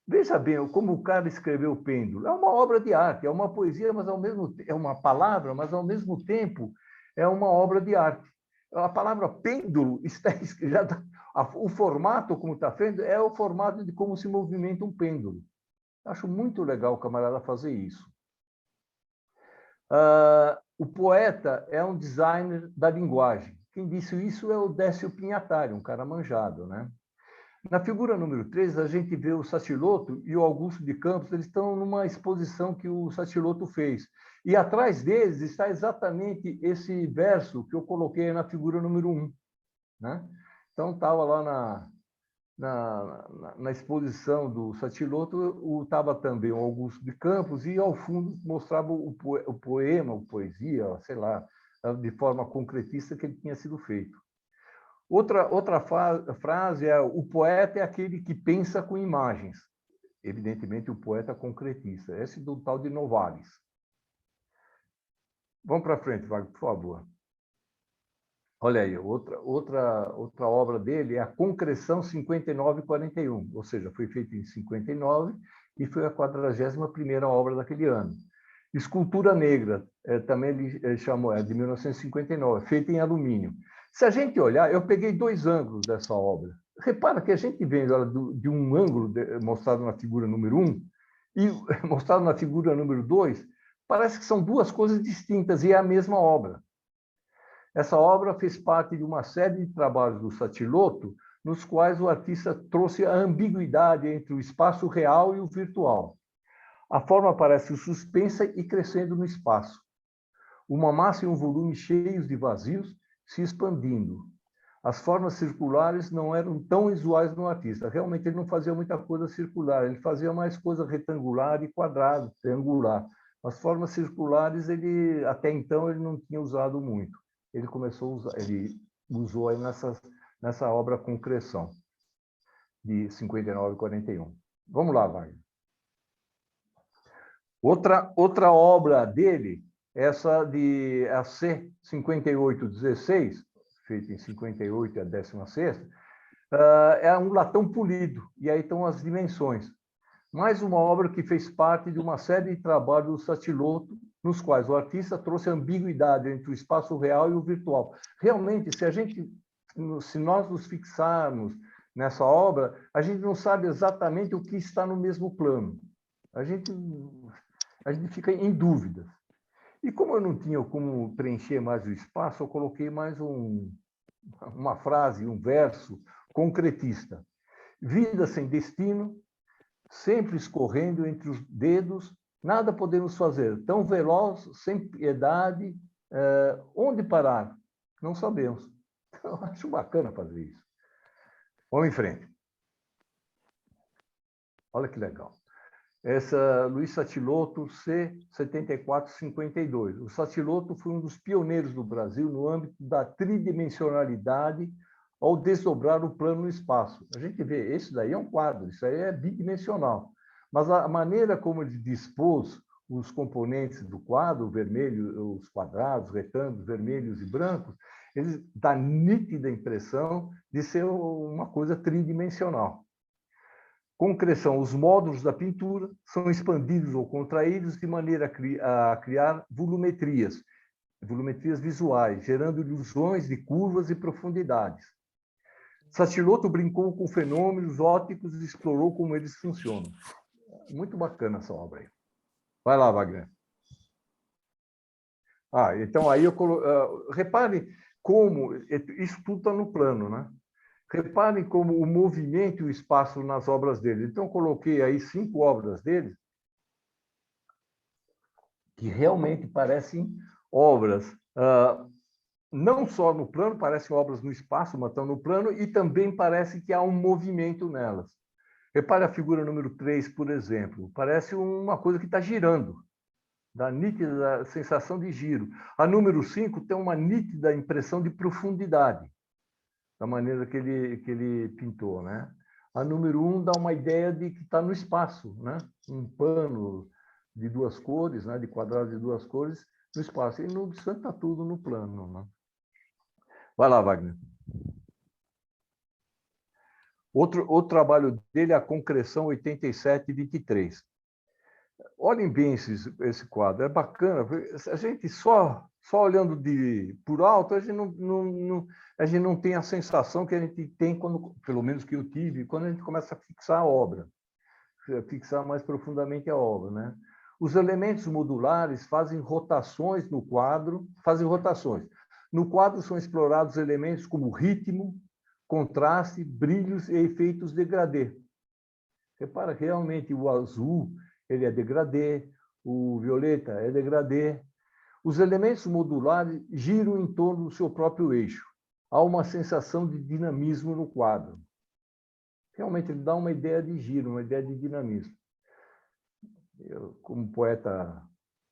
Veja bem como o cara escreveu pêndulo. É uma obra de arte, é uma poesia, mas é uma palavra, mas ao mesmo tempo é uma obra de arte. A palavra pêndulo está escrita, o formato como está feito é o formato de como se movimenta um pêndulo. Acho muito legal o camarada fazer isso. O poeta é um designer da linguagem. Quem disse isso é o Décio Pinhatari, um cara manjado, né? Na figura número 3, a gente vê o Satiloto e o Augusto de Campos, eles estão numa exposição que o Satiloto fez. E atrás deles está exatamente esse verso que eu coloquei na figura número 1. Né? Então, estava lá na exposição do Satiloto, estava também o Augusto de Campos, e ao fundo mostrava o poema, a poesia, sei lá, de forma concretista que ele tinha sido feito. Outra frase é: o poeta é aquele que pensa com imagens. Evidentemente, o poeta concretista. Esse do tal de Novalis. Vamos para frente, Wagner, por favor. Olha aí, outra obra dele é a Concreção 5941, ou seja, foi feita em 59 e foi a 41ª obra daquele ano. Escultura Negra, também ele chamou, é de 1959, feita em alumínio. Se a gente olhar, eu peguei 2 ângulos dessa obra. Repara que a gente vê ela de um ângulo mostrado na figura número 1 e mostrado na figura número 2, parece que são 2 coisas distintas e é a mesma obra. Essa obra fez parte de uma série de trabalhos do Satiloto, nos quais o artista trouxe a ambiguidade entre o espaço real e o virtual. A forma parece suspensa e crescendo no espaço. Uma massa e um volume cheios de vazios se expandindo. As formas circulares não eram tão usuais no artista. Realmente, ele não fazia muita coisa circular, ele fazia mais coisa retangular e quadrado, triangular. As formas circulares, até então, ele não tinha usado muito. Ele começou a usar, ele usou aí nessa obra Concreção, de 59 e 41. Vamos lá, Wagner. Outra obra dele, essa de a C5816, feita em 58, a 16ª, é um latão polido, e aí estão as dimensões. Mais uma obra que fez parte de uma série de trabalhos do Satiloto, nos quais o artista trouxe a ambiguidade entre o espaço real e o virtual. Realmente, se nós nos fixarmos nessa obra, a gente não sabe exatamente o que está no mesmo plano. A gente fica em dúvidas. E como eu não tinha como preencher mais o espaço, eu coloquei mais uma frase, um verso concretista. Vida sem destino, sempre escorrendo entre os dedos, nada podemos fazer, tão veloz, sem piedade, onde parar? Não sabemos. Eu acho bacana fazer isso. Vamos em frente. Olha que legal. Essa Luiz Satiloto, C7452. O Satiloto foi um dos pioneiros do Brasil no âmbito da tridimensionalidade ao desdobrar o plano no espaço. A gente vê, esse daí é um quadro, isso aí é bidimensional. Mas a maneira como ele dispôs os componentes do quadro, o vermelho, os quadrados, retângulos, vermelhos e brancos, ele dá nítida impressão de ser uma coisa tridimensional. Concreção, os módulos da pintura são expandidos ou contraídos de maneira a criar volumetrias visuais, gerando ilusões de curvas e profundidades. Satiloto brincou com fenômenos ópticos e explorou como eles funcionam. Muito bacana essa obra aí. Vai lá, Wagner. Então aí repare como isso tudo está no plano, né? Reparem como o movimento e o espaço nas obras dele. Então, eu coloquei aí 5 obras dele que realmente parecem obras, não só no plano, parecem obras no espaço, mas estão no plano, e também parece que há um movimento nelas. Repare a figura número 3, por exemplo. Parece uma coisa que está girando, dá nítida sensação de giro. A número 5 tem uma nítida impressão de profundidade, da maneira que ele pintou, né? A número 1 dá uma ideia de que está no espaço, né? Um pano de 2 cores, né? De quadrados de 2 cores no espaço. E no obstante está tudo no plano, né? Vai lá, Wagner. Outro trabalho dele é a Concreção 8723. Olhem bem esse quadro, é bacana. A gente só olhando por alto, a gente não tem a sensação que a gente tem, quando, pelo menos que eu tive, quando a gente começa a fixar a obra, fixar mais profundamente a obra, né? Os elementos modulares fazem rotações no quadro, No quadro são explorados elementos como ritmo, contraste, brilhos e efeitos degradê. Repara, realmente o azul ele é degradê, o violeta é degradê. Os elementos modulares giram em torno do seu próprio eixo. Há uma sensação de dinamismo no quadro. Realmente, ele dá uma ideia de giro, uma ideia de dinamismo. Eu, como poeta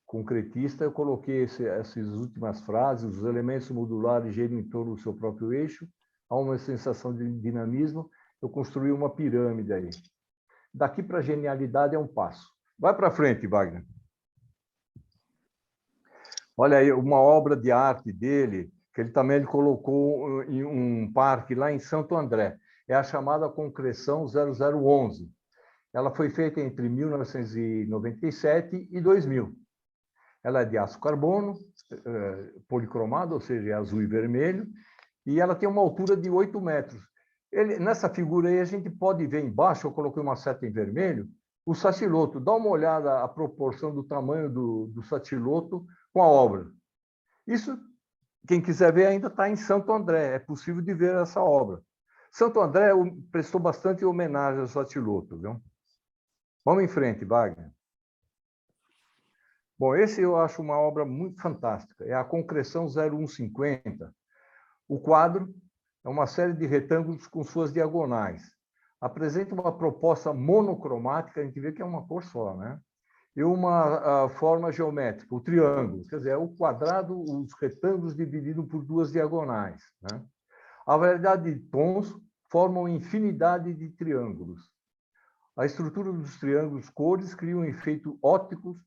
concretista, eu coloquei essas últimas frases: os elementos modulares giram em torno do seu próprio eixo. Há uma sensação de dinamismo. Eu construí uma pirâmide aí. Daqui para a genialidade é um passo. Vai para frente, Wagner. Olha aí, uma obra de arte dele, que ele colocou em um parque lá em Santo André. É a chamada Concreção 0011. Ela foi feita entre 1997 e 2000. Ela é de aço carbono, policromado, ou seja, é azul e vermelho, e ela tem uma altura de 8 metros. Nessa figura aí, a gente pode ver embaixo, eu coloquei uma seta em vermelho, o Satiloto. Dá uma olhada a proporção do tamanho do Satiloto com a obra. Isso, quem quiser ver, ainda está em Santo André. É possível de ver essa obra. Santo André prestou bastante homenagem ao Satiloto, viu? Vamos em frente, Wagner. Bom, esse eu acho uma obra muito fantástica. É a Concreção 0150. O quadro é uma série de retângulos com suas diagonais. Apresenta uma proposta monocromática, a gente vê que é uma cor só, né? E uma forma geométrica, o triângulo, quer dizer, é o quadrado, os retângulos divididos por 2 diagonais, né? A variedade de tons forma uma infinidade de triângulos. A estrutura dos triângulos cores cria um efeito ópticos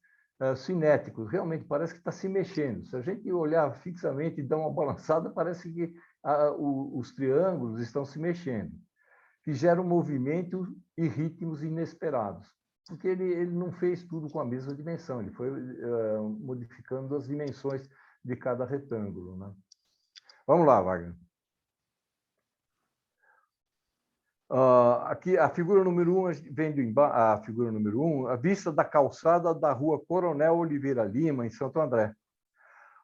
cinéticos. Realmente parece que está se mexendo. Se a gente olhar fixamente e dar uma balançada, parece que os triângulos estão se mexendo, que geram movimento e ritmos inesperados. Porque ele não fez tudo com a mesma dimensão, ele foi modificando as dimensões de cada retângulo, né? Vamos lá, Wagner. Aqui a figura número 1, vendo a figura número 1, a vista da calçada da rua Coronel Oliveira Lima, em Santo André.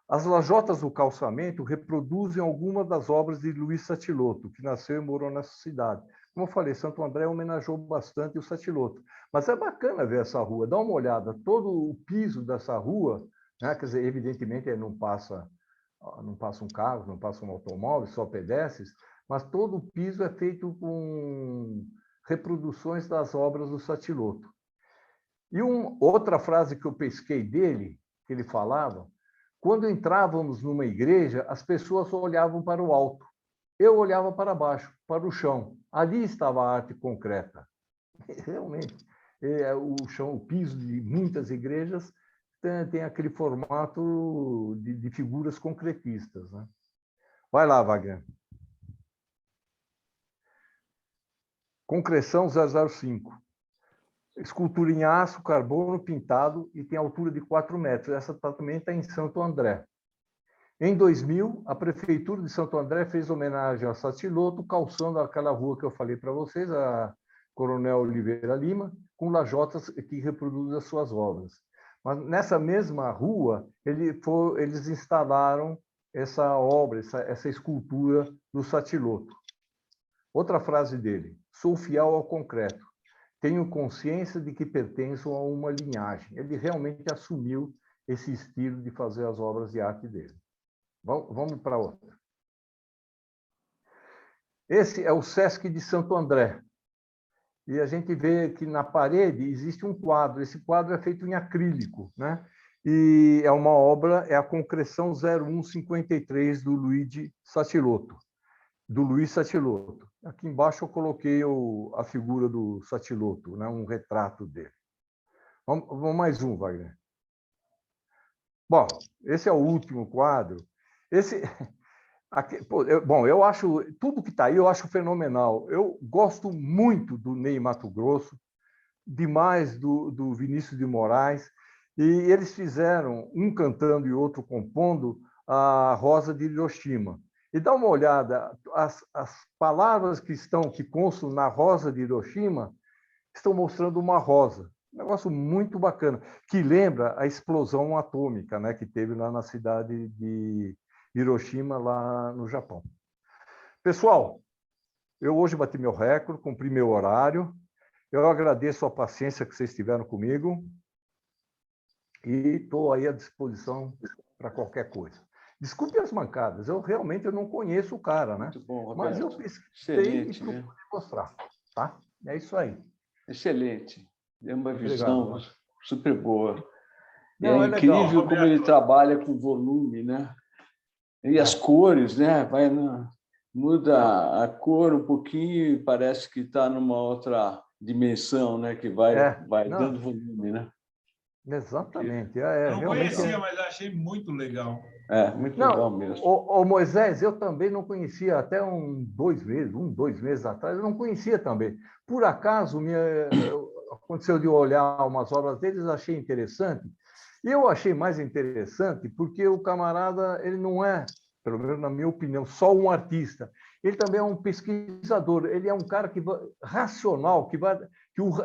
As lajotas do calçamento reproduzem algumas das obras de Luiz Satiloto, que nasceu e morou nessa cidade. Como eu falei, Santo André homenageou bastante o Satiloto. Mas é bacana ver essa rua, dá uma olhada, todo o piso dessa rua, né? Quer dizer, evidentemente não passa um carro, não passa um automóvel, só pedestres, mas todo o piso é feito com reproduções das obras do Satiloto. E outra frase que eu pesquei dele, que ele falava, quando entrávamos numa igreja, as pessoas olhavam para o alto. Eu olhava para baixo, para o chão. Ali estava a arte concreta. Realmente, o chão, o piso de muitas igrejas tem aquele formato de figuras concretistas, né? Vai lá, Wagner. Concreção 005. Escultura em aço, carbono pintado e tem altura de 4 metros. Essa também está em Santo André. Em 2000, a Prefeitura de Santo André fez homenagem a Satiloto, calçando aquela rua que eu falei para vocês, a Coronel Oliveira Lima, com lajotas que reproduzem as suas obras. Mas nessa mesma rua, eles instalaram essa obra, essa escultura do Satiloto. Outra frase dele: sou fiel ao concreto. Tenho consciência de que pertenço a uma linhagem. Ele realmente assumiu esse estilo de fazer as obras de arte dele. Vamos para outra. Esse é o Sesc de Santo André. E a gente vê que na parede existe um quadro. Esse quadro é feito em acrílico, né? E é uma obra, é a Concreção 0153 do Luigi Satiloto. Do Luiz Satiloto. Aqui embaixo eu coloquei a figura do Satiloto, né? Um retrato dele. Vamos mais um, Wagner. Bom, esse é o último quadro. Eu acho tudo que está aí, eu acho fenomenal. Eu gosto muito do Ney Matogrosso, demais do Vinícius de Moraes, e eles fizeram, um cantando e outro compondo, a Rosa de Hiroshima. E dá uma olhada, as palavras que constam na Rosa de Hiroshima estão mostrando uma rosa. Um negócio muito bacana, que lembra a explosão atômica, né, que teve lá na cidade de Hiroshima, lá no Japão. Pessoal, eu hoje bati meu recorde, cumpri meu horário. Eu agradeço a paciência que vocês tiveram comigo e estou aí à disposição para qualquer coisa. Desculpe as mancadas, eu realmente não conheço o cara, né? Muito bom, Roberto. Mas eu pesquisei e procurei mostrar, tá? É isso aí. Excelente. É uma visão super boa. Não, é incrível legal, como ele trabalha com volume, né? E as cores, né? Muda a cor um pouquinho e parece que está numa outra dimensão, né? Que vai dando volume, né? Exatamente. Eu não conhecia, mas achei muito legal. Muito legal mesmo. O Moisés, eu também não conhecia, até 2 meses atrás, eu não conhecia também. Por acaso, aconteceu de olhar umas obras deles, achei interessante. E eu achei mais interessante porque o camarada, ele não é, pelo menos na minha opinião, só um artista. Ele também é um pesquisador, ele é um cara racional,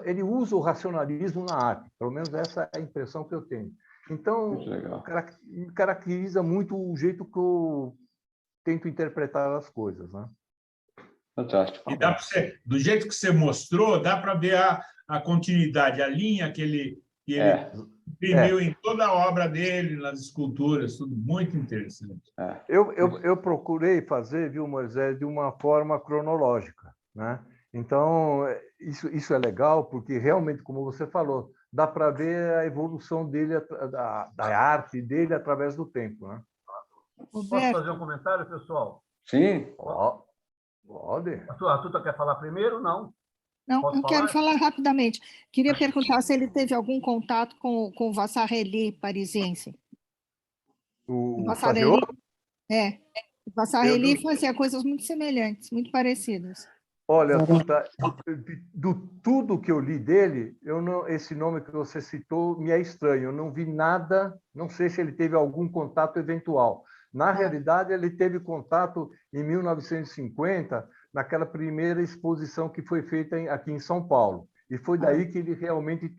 ele usa o racionalismo na arte. Pelo menos essa é a impressão que eu tenho. Então, caracteriza muito o jeito que eu tento interpretar as coisas, né? Fantástico. E dá para você, do jeito que você mostrou, dá para ver a continuidade, a linha que ele imprimiu em toda a obra dele, nas esculturas, tudo muito interessante. Eu procurei fazer, viu, Moisés, de uma forma cronológica, né? Então, isso é legal, porque realmente, como você falou, dá para ver a evolução dele, da arte dele através do tempo, né? Roberto. Posso fazer um comentário, pessoal? Sim. Pode. A Tuta quer falar primeiro? Não. Não, Posso eu quero falar rapidamente. Queria perguntar se ele teve algum contato com o Vasarely parisiense. O Vasarely? O Vasarely fazia coisas muito semelhantes, muito parecidas. Olha, Tuta, tudo que eu li dele, esse nome que você citou me é estranho. Eu não vi nada, não sei se ele teve algum contato eventual. Na realidade, ele teve contato em 1950, naquela primeira exposição que foi feita aqui em São Paulo. E foi daí que ele realmente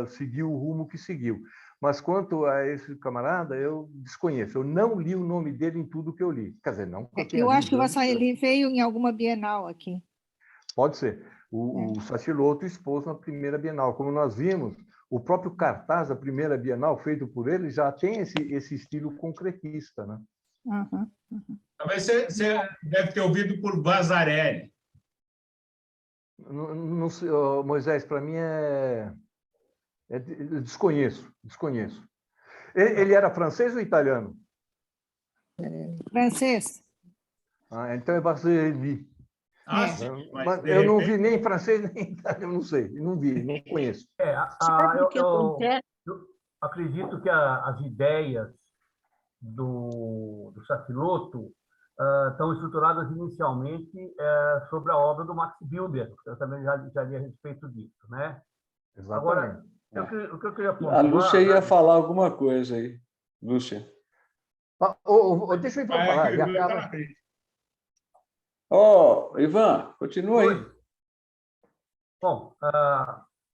seguiu o rumo que seguiu. Mas quanto a esse camarada, eu desconheço. Eu não li o nome dele em tudo que eu li. Quer dizer, não. Eu acho que o Vasarely veio em alguma Bienal aqui. Pode ser. O Sacilotto expôs na primeira Bienal. Como nós vimos, o próprio cartaz da primeira Bienal, feito por ele, já tem esse estilo concretista, né? Uhum. Talvez você deve ter ouvido por Vasarely. Não sei, Moisés, para mim desconheço. Ele era francês ou italiano? Francês? Então é Vasarely. Sim, mas eu não vi nem francês, nem italiano, não sei. Não vi, não conheço. Sabe o que acontece? Eu acredito que as ideias do Sacilotto estão estruturadas inicialmente sobre a obra do Max Bilder. Eu também já li a respeito disso, né? Exatamente. Agora, o que eu queria pontuar... A Lúcia ia falar alguma coisa aí. Lúcia. Deixa o Ivan falar. Ele acaba... Ivan, continua aí. Bom,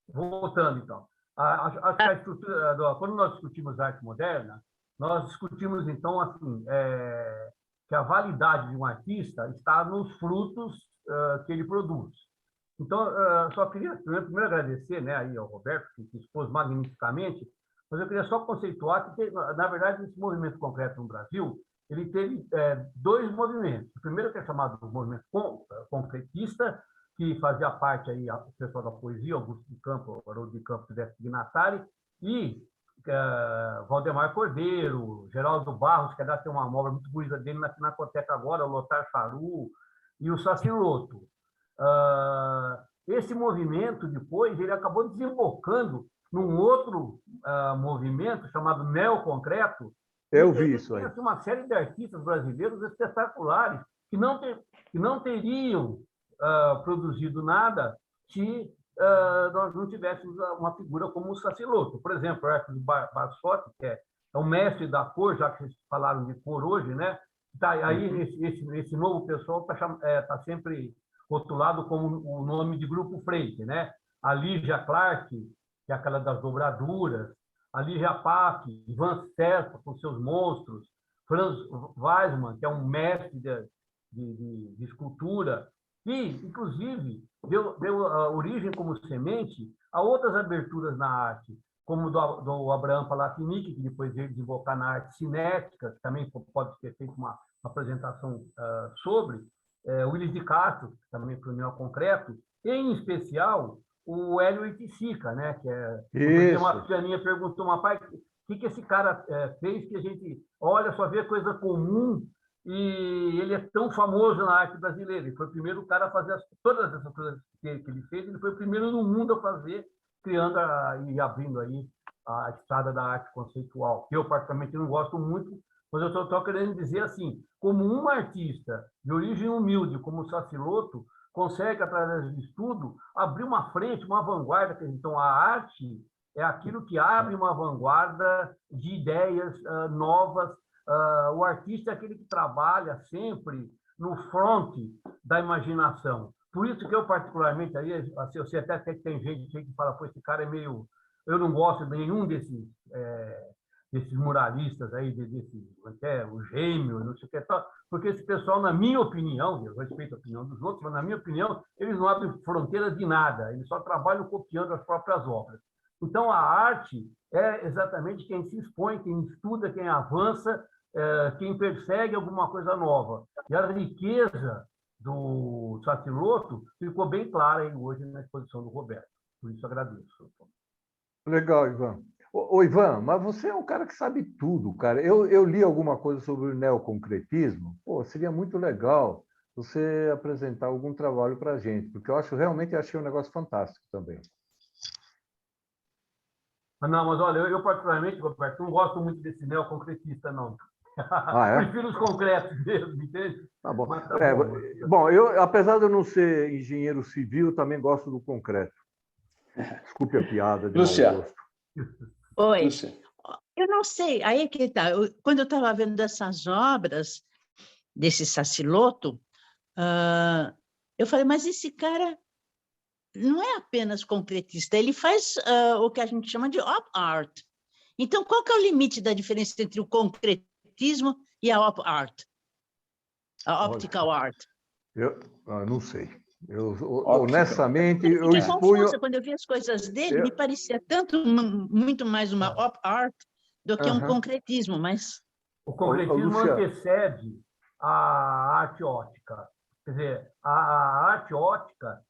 voltando, então. Acho que a estrutura, quando nós discutimos arte moderna, nós discutimos, então, assim, que a validade de um artista está nos frutos que ele produz. Então, só queria primeiro agradecer, né, aí ao Roberto, que expôs magnificamente, mas eu queria só conceituar que, na verdade, esse movimento concreto no Brasil, ele teve dois movimentos. O primeiro, que é chamado movimento concretista, que fazia parte aí o pessoal da poesia, Augusto de Campos, Haroldo de Campos Signatari, e Valdemar Cordeiro, Geraldo Barros, que tem uma obra muito bonita dele na Pinacoteca agora, o Lothar Charu, e o Sacilotto. Esse movimento, depois, ele acabou desembocando num outro movimento chamado neoconcreto. Eu vi isso aí. Tem uma série de artistas brasileiros espetaculares que não teriam produzido nada se nós não tivéssemos uma figura como o Sacilotto. Por exemplo, o Hércules Barsotti, que é o mestre da cor, já que vocês falaram de cor hoje, né? Aí esse novo pessoal tá sempre rotulado como o nome de Grupo Freire, né? A Lígia Clark, que é aquela das dobraduras, a Lígia Pack, Ivan Serpa, com seus monstros, Franz Weismann, que é um mestre de escultura, e, inclusive, deu origem como semente a outras aberturas na arte, como do Abraham Palatinic, que depois veio desembocar na arte cinética, que também pode ter feito uma apresentação sobre, o Willis de Castro, que também foi o neoconcreto, e, em especial, o Hélio Iticica, né? Que uma pianinha perguntou, mas pai, o que esse cara fez que a gente olha, só vê coisa comum e ele é tão famoso na arte brasileira? Ele foi o primeiro cara a fazer todas essas coisas que ele fez, ele foi o primeiro no mundo a fazer, criando e abrindo aí a estrada da arte conceitual, que eu particularmente não gosto muito, mas eu estou querendo dizer assim, como um artista de origem humilde, como o Sacilotto, consegue, através do estudo, abrir uma frente, uma vanguarda. Então, a arte é aquilo que abre uma vanguarda de ideias novas. O artista é aquele que trabalha sempre no front da imaginação. Por isso que eu, particularmente, aí, assim, eu sei até que tem gente que fala, pô, esse cara é meio... Eu não gosto de nenhum desses muralistas aí, o Gêmeo, não sei o que tal, porque esse pessoal, na minha opinião, eu respeito a opinião dos outros, mas na minha opinião, eles não abrem fronteiras de nada, eles só trabalham copiando as próprias obras. Então, a arte é exatamente quem se expõe, quem estuda, quem avança, quem persegue alguma coisa nova. E a riqueza do Sacilotto ficou bem clara aí hoje na exposição do Roberto. Por isso, agradeço. Legal, Ivan. Ô, Ivan, mas você é um cara que sabe tudo, cara. Eu li alguma coisa sobre o neoconcretismo. Pô, seria muito legal você apresentar algum trabalho para a gente, porque eu realmente achei um negócio fantástico também. Não, mas olha, eu particularmente, Roberto, não gosto muito desse neoconcretista, não. Prefiro os concretos mesmo, entende? Tá bom. Bom, apesar de eu não ser engenheiro civil, também gosto do concreto. Desculpe a piada de mau gosto. Oi. Eu não sei, aí que tá. Quando eu estava vendo essas obras desse Sacilotto, eu falei, mas esse cara não é apenas concretista, ele faz o que a gente chama de op art. Então, qual que é o limite da diferença entre o concretismo e a op art? A optical art? Eu não sei. Honestamente, eu fiquei expunho... confusa quando eu vi as coisas dele, me parecia muito mais uma op art do que um concretismo, mas... O concretismo antecede a arte ótica. Quer dizer, a arte ótica,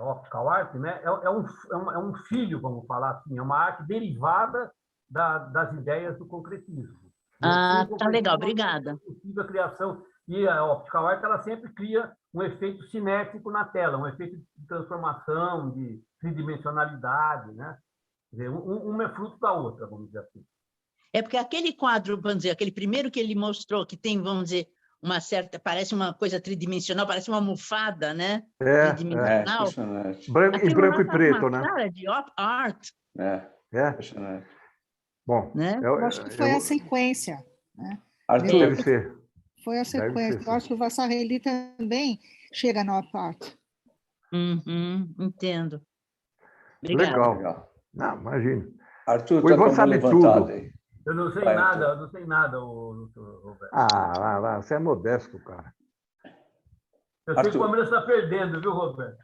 optical art, né, é um filho, vamos falar assim, é uma arte derivada das ideias do concretismo. Ah, tá legal, obrigada. A criação, e a optical art ela sempre cria um efeito cinético na tela, um efeito de transformação, de tridimensionalidade, né? Quer dizer, uma é fruto da outra, vamos dizer assim. É porque aquele quadro, vamos dizer, aquele primeiro que ele mostrou, que tem, vamos dizer, uma certa, parece uma coisa tridimensional, parece uma almofada, né? Tridimensional. Em branco e preto, uma cara de op art. Impressionante. Bom, né? Eu acho que foi a sequência, né? Arthur, deve ser. Foi a sequência. Eu acho que o Vasarely também chega na op art. Entendo. Obrigada. Legal. Não, imagina. Arthur, o Ivan sabe tudo. Aí. Eu não sei nada, Roberto. Lá, você é modesto, cara. Eu sei que o Palmeiras está perdendo, viu, Roberto?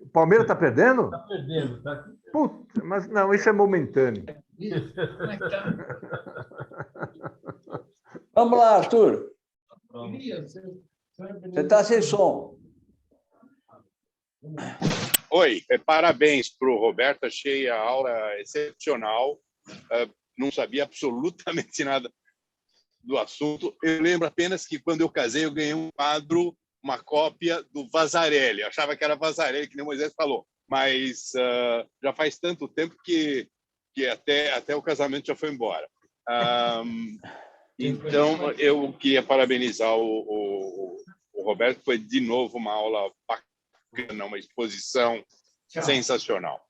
O Palmeiras está perdendo? Está perdendo. Tá... Puta, mas não, isso é momentâneo. Vamos lá, Arthur. Você está sem som. Oi, parabéns para o Roberto, achei a aula excepcional, não sabia absolutamente nada do assunto. Eu lembro apenas que quando eu casei eu ganhei um quadro, uma cópia do Vasarely, eu achava que era Vasarely, que nem o Moisés falou, mas já faz tanto tempo que até o casamento já foi embora. Então, eu queria parabenizar o Roberto, foi de novo uma aula bacana, uma exposição sensacional.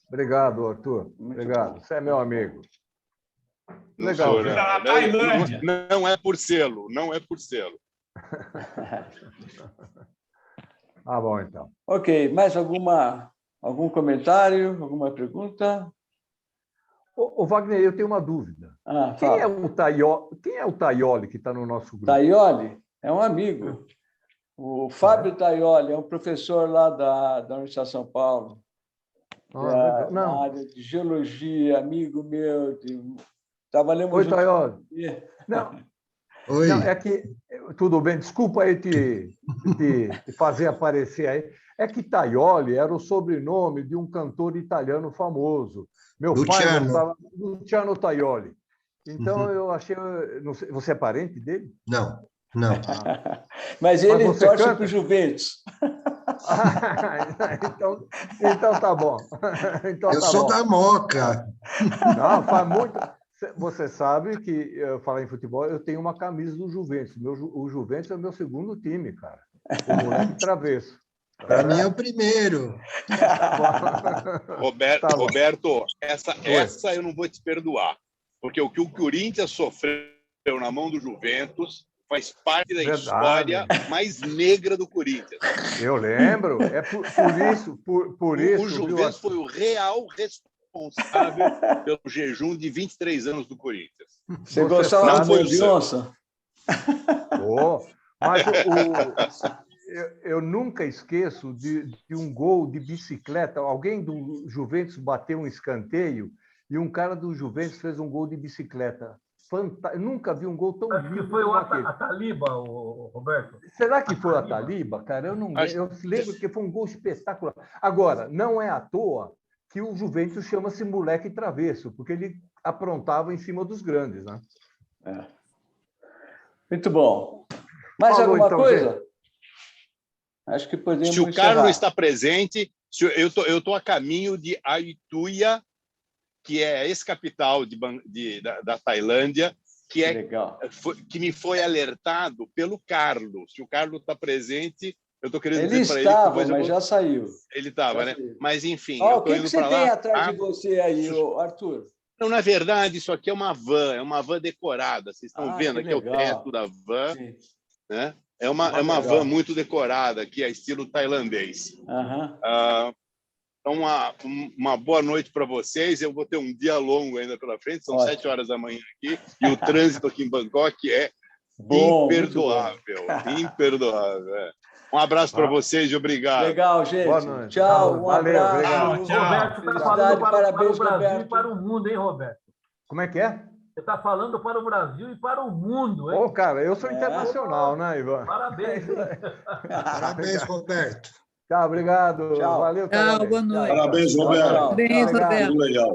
Obrigado, Arthur. Obrigado. Você é meu amigo. Legal. Não é por selo, não é por selo. Bom, então. Ok, mais algum comentário, alguma pergunta? Ô, Wagner, eu tenho uma dúvida. Quem é o Taioli que está no nosso grupo? Taioli é um amigo. O Fábio Taioli é um professor lá da Universidade de São Paulo. Na área de geologia, amigo meu. Trabalhamos juntos. Oi, Taioli. Oi. Não, é que... Tudo bem, desculpa aí te fazer aparecer aí. É que Taioli era o sobrenome de um cantor italiano famoso. Meu pai gostava Luciano Taioli. Então, eu achei... Não sei, você é parente dele? Não. Mas ele torce para o Juventus. Então tá bom. Eu sou da Moca. Não, faz muito... Você sabe que, falar em futebol, eu tenho uma camisa do Juventus. O Juventus é o meu segundo time, cara. O moleque travesso. Para mim é o primeiro. Roberto, essa eu não vou te perdoar. Porque o que o Corinthians sofreu na mão do Juventus faz parte da história mais negra do Corinthians. Eu lembro. É por isso. O Juventus foi o real responsável pelo jejum de 23 anos do Corinthians. Você gostava de onça? Mas eu nunca esqueço de um gol de bicicleta. Alguém do Juventus bateu um escanteio e um cara do Juventus fez um gol de bicicleta. Eu nunca vi um gol tão lindo. Acho que foi o Ataliba, Roberto. Será que foi o Ataliba, cara? Eu lembro que foi um gol espetacular. Agora, não é à toa que o Juventus chama-se moleque travesso, porque ele aprontava em cima dos grandes, né? Muito bom. Mais alguma coisa? Gente. Acho que podemos Se o Carlos está presente, eu estou a caminho de Ayutthaya, que é a ex-capital da Tailândia, que me foi alertado pelo Carlos. Se o Carlos está presente, eu estou querendo dizer para ele... Ele estava, mas já saiu. Ele estava, né? Mas, enfim... O que você tem atrás de você aí, Arthur? Não, na verdade, isso aqui é uma van decorada. Vocês estão vendo aqui o teto da van. Né? É uma van muito decorada, aqui, a estilo tailandês. Então, uma boa noite para vocês. Eu vou ter um dia longo ainda pela frente, são 7 horas da manhã aqui, e o trânsito aqui em Bangkok é imperdoável. Imperdoável. Um abraço para vocês e obrigado. Legal, gente. Boa noite. Tchau, um Valeu, abraço. obrigado. Tchau. Roberto, você está falando Parabéns, para o Brasil Roberto. e para o mundo, hein, Roberto? Como é que é? Você está falando para o Brasil e para o mundo, hein? Ô, cara, eu sou internacional, né, Ivan? Parabéns. Parabéns, Roberto. Tchau, obrigado. Tchau. Valeu, Tchau, boa noite. Parabéns, Roberto. Parabéns, Obrigado. Roberto. Tudo legal.